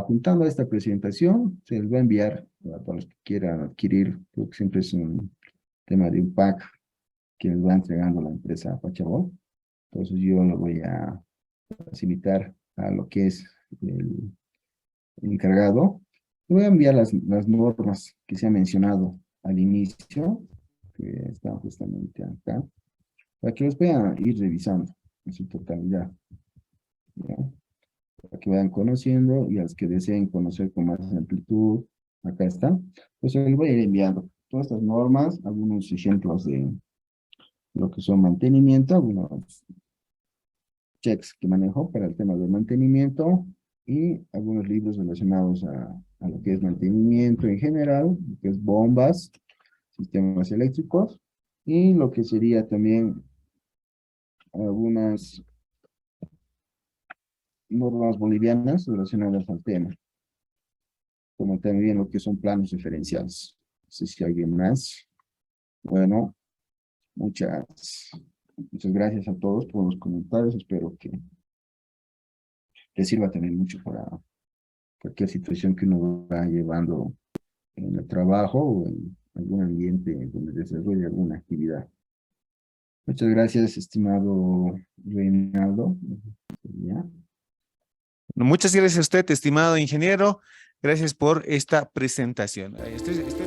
Juntando esta presentación, se les va a enviar a todos los que quieran adquirir, creo que siempre es un tema de un pack que les va entregando la empresa Pachabón. Entonces yo lo voy a facilitar a lo que es el encargado. Le voy a enviar las normas que se han mencionado al inicio, que están justamente acá, para que los puedan ir revisando en su totalidad, ¿ya? Para que vayan conociendo y a los que deseen conocer con más amplitud, acá está. Pues les voy a ir enviando todas estas normas, algunos ejemplos de lo que son mantenimiento, algunos checks que manejo para el tema del mantenimiento y algunos libros relacionados a lo que es mantenimiento en general, lo que es bombas, sistemas eléctricos y lo que sería también algunas normas bolivianas relacionadas al tema, como también lo que son planos referenciales. No sé si alguien más. Bueno, Muchas gracias a todos por los comentarios. Espero que les sirva también mucho para cualquier situación que uno va llevando en el trabajo o en algún ambiente donde desarrolle alguna actividad. Muchas gracias, estimado Reinaldo. ¿Ya? Muchas gracias a usted, estimado ingeniero. Gracias por esta presentación. Estoy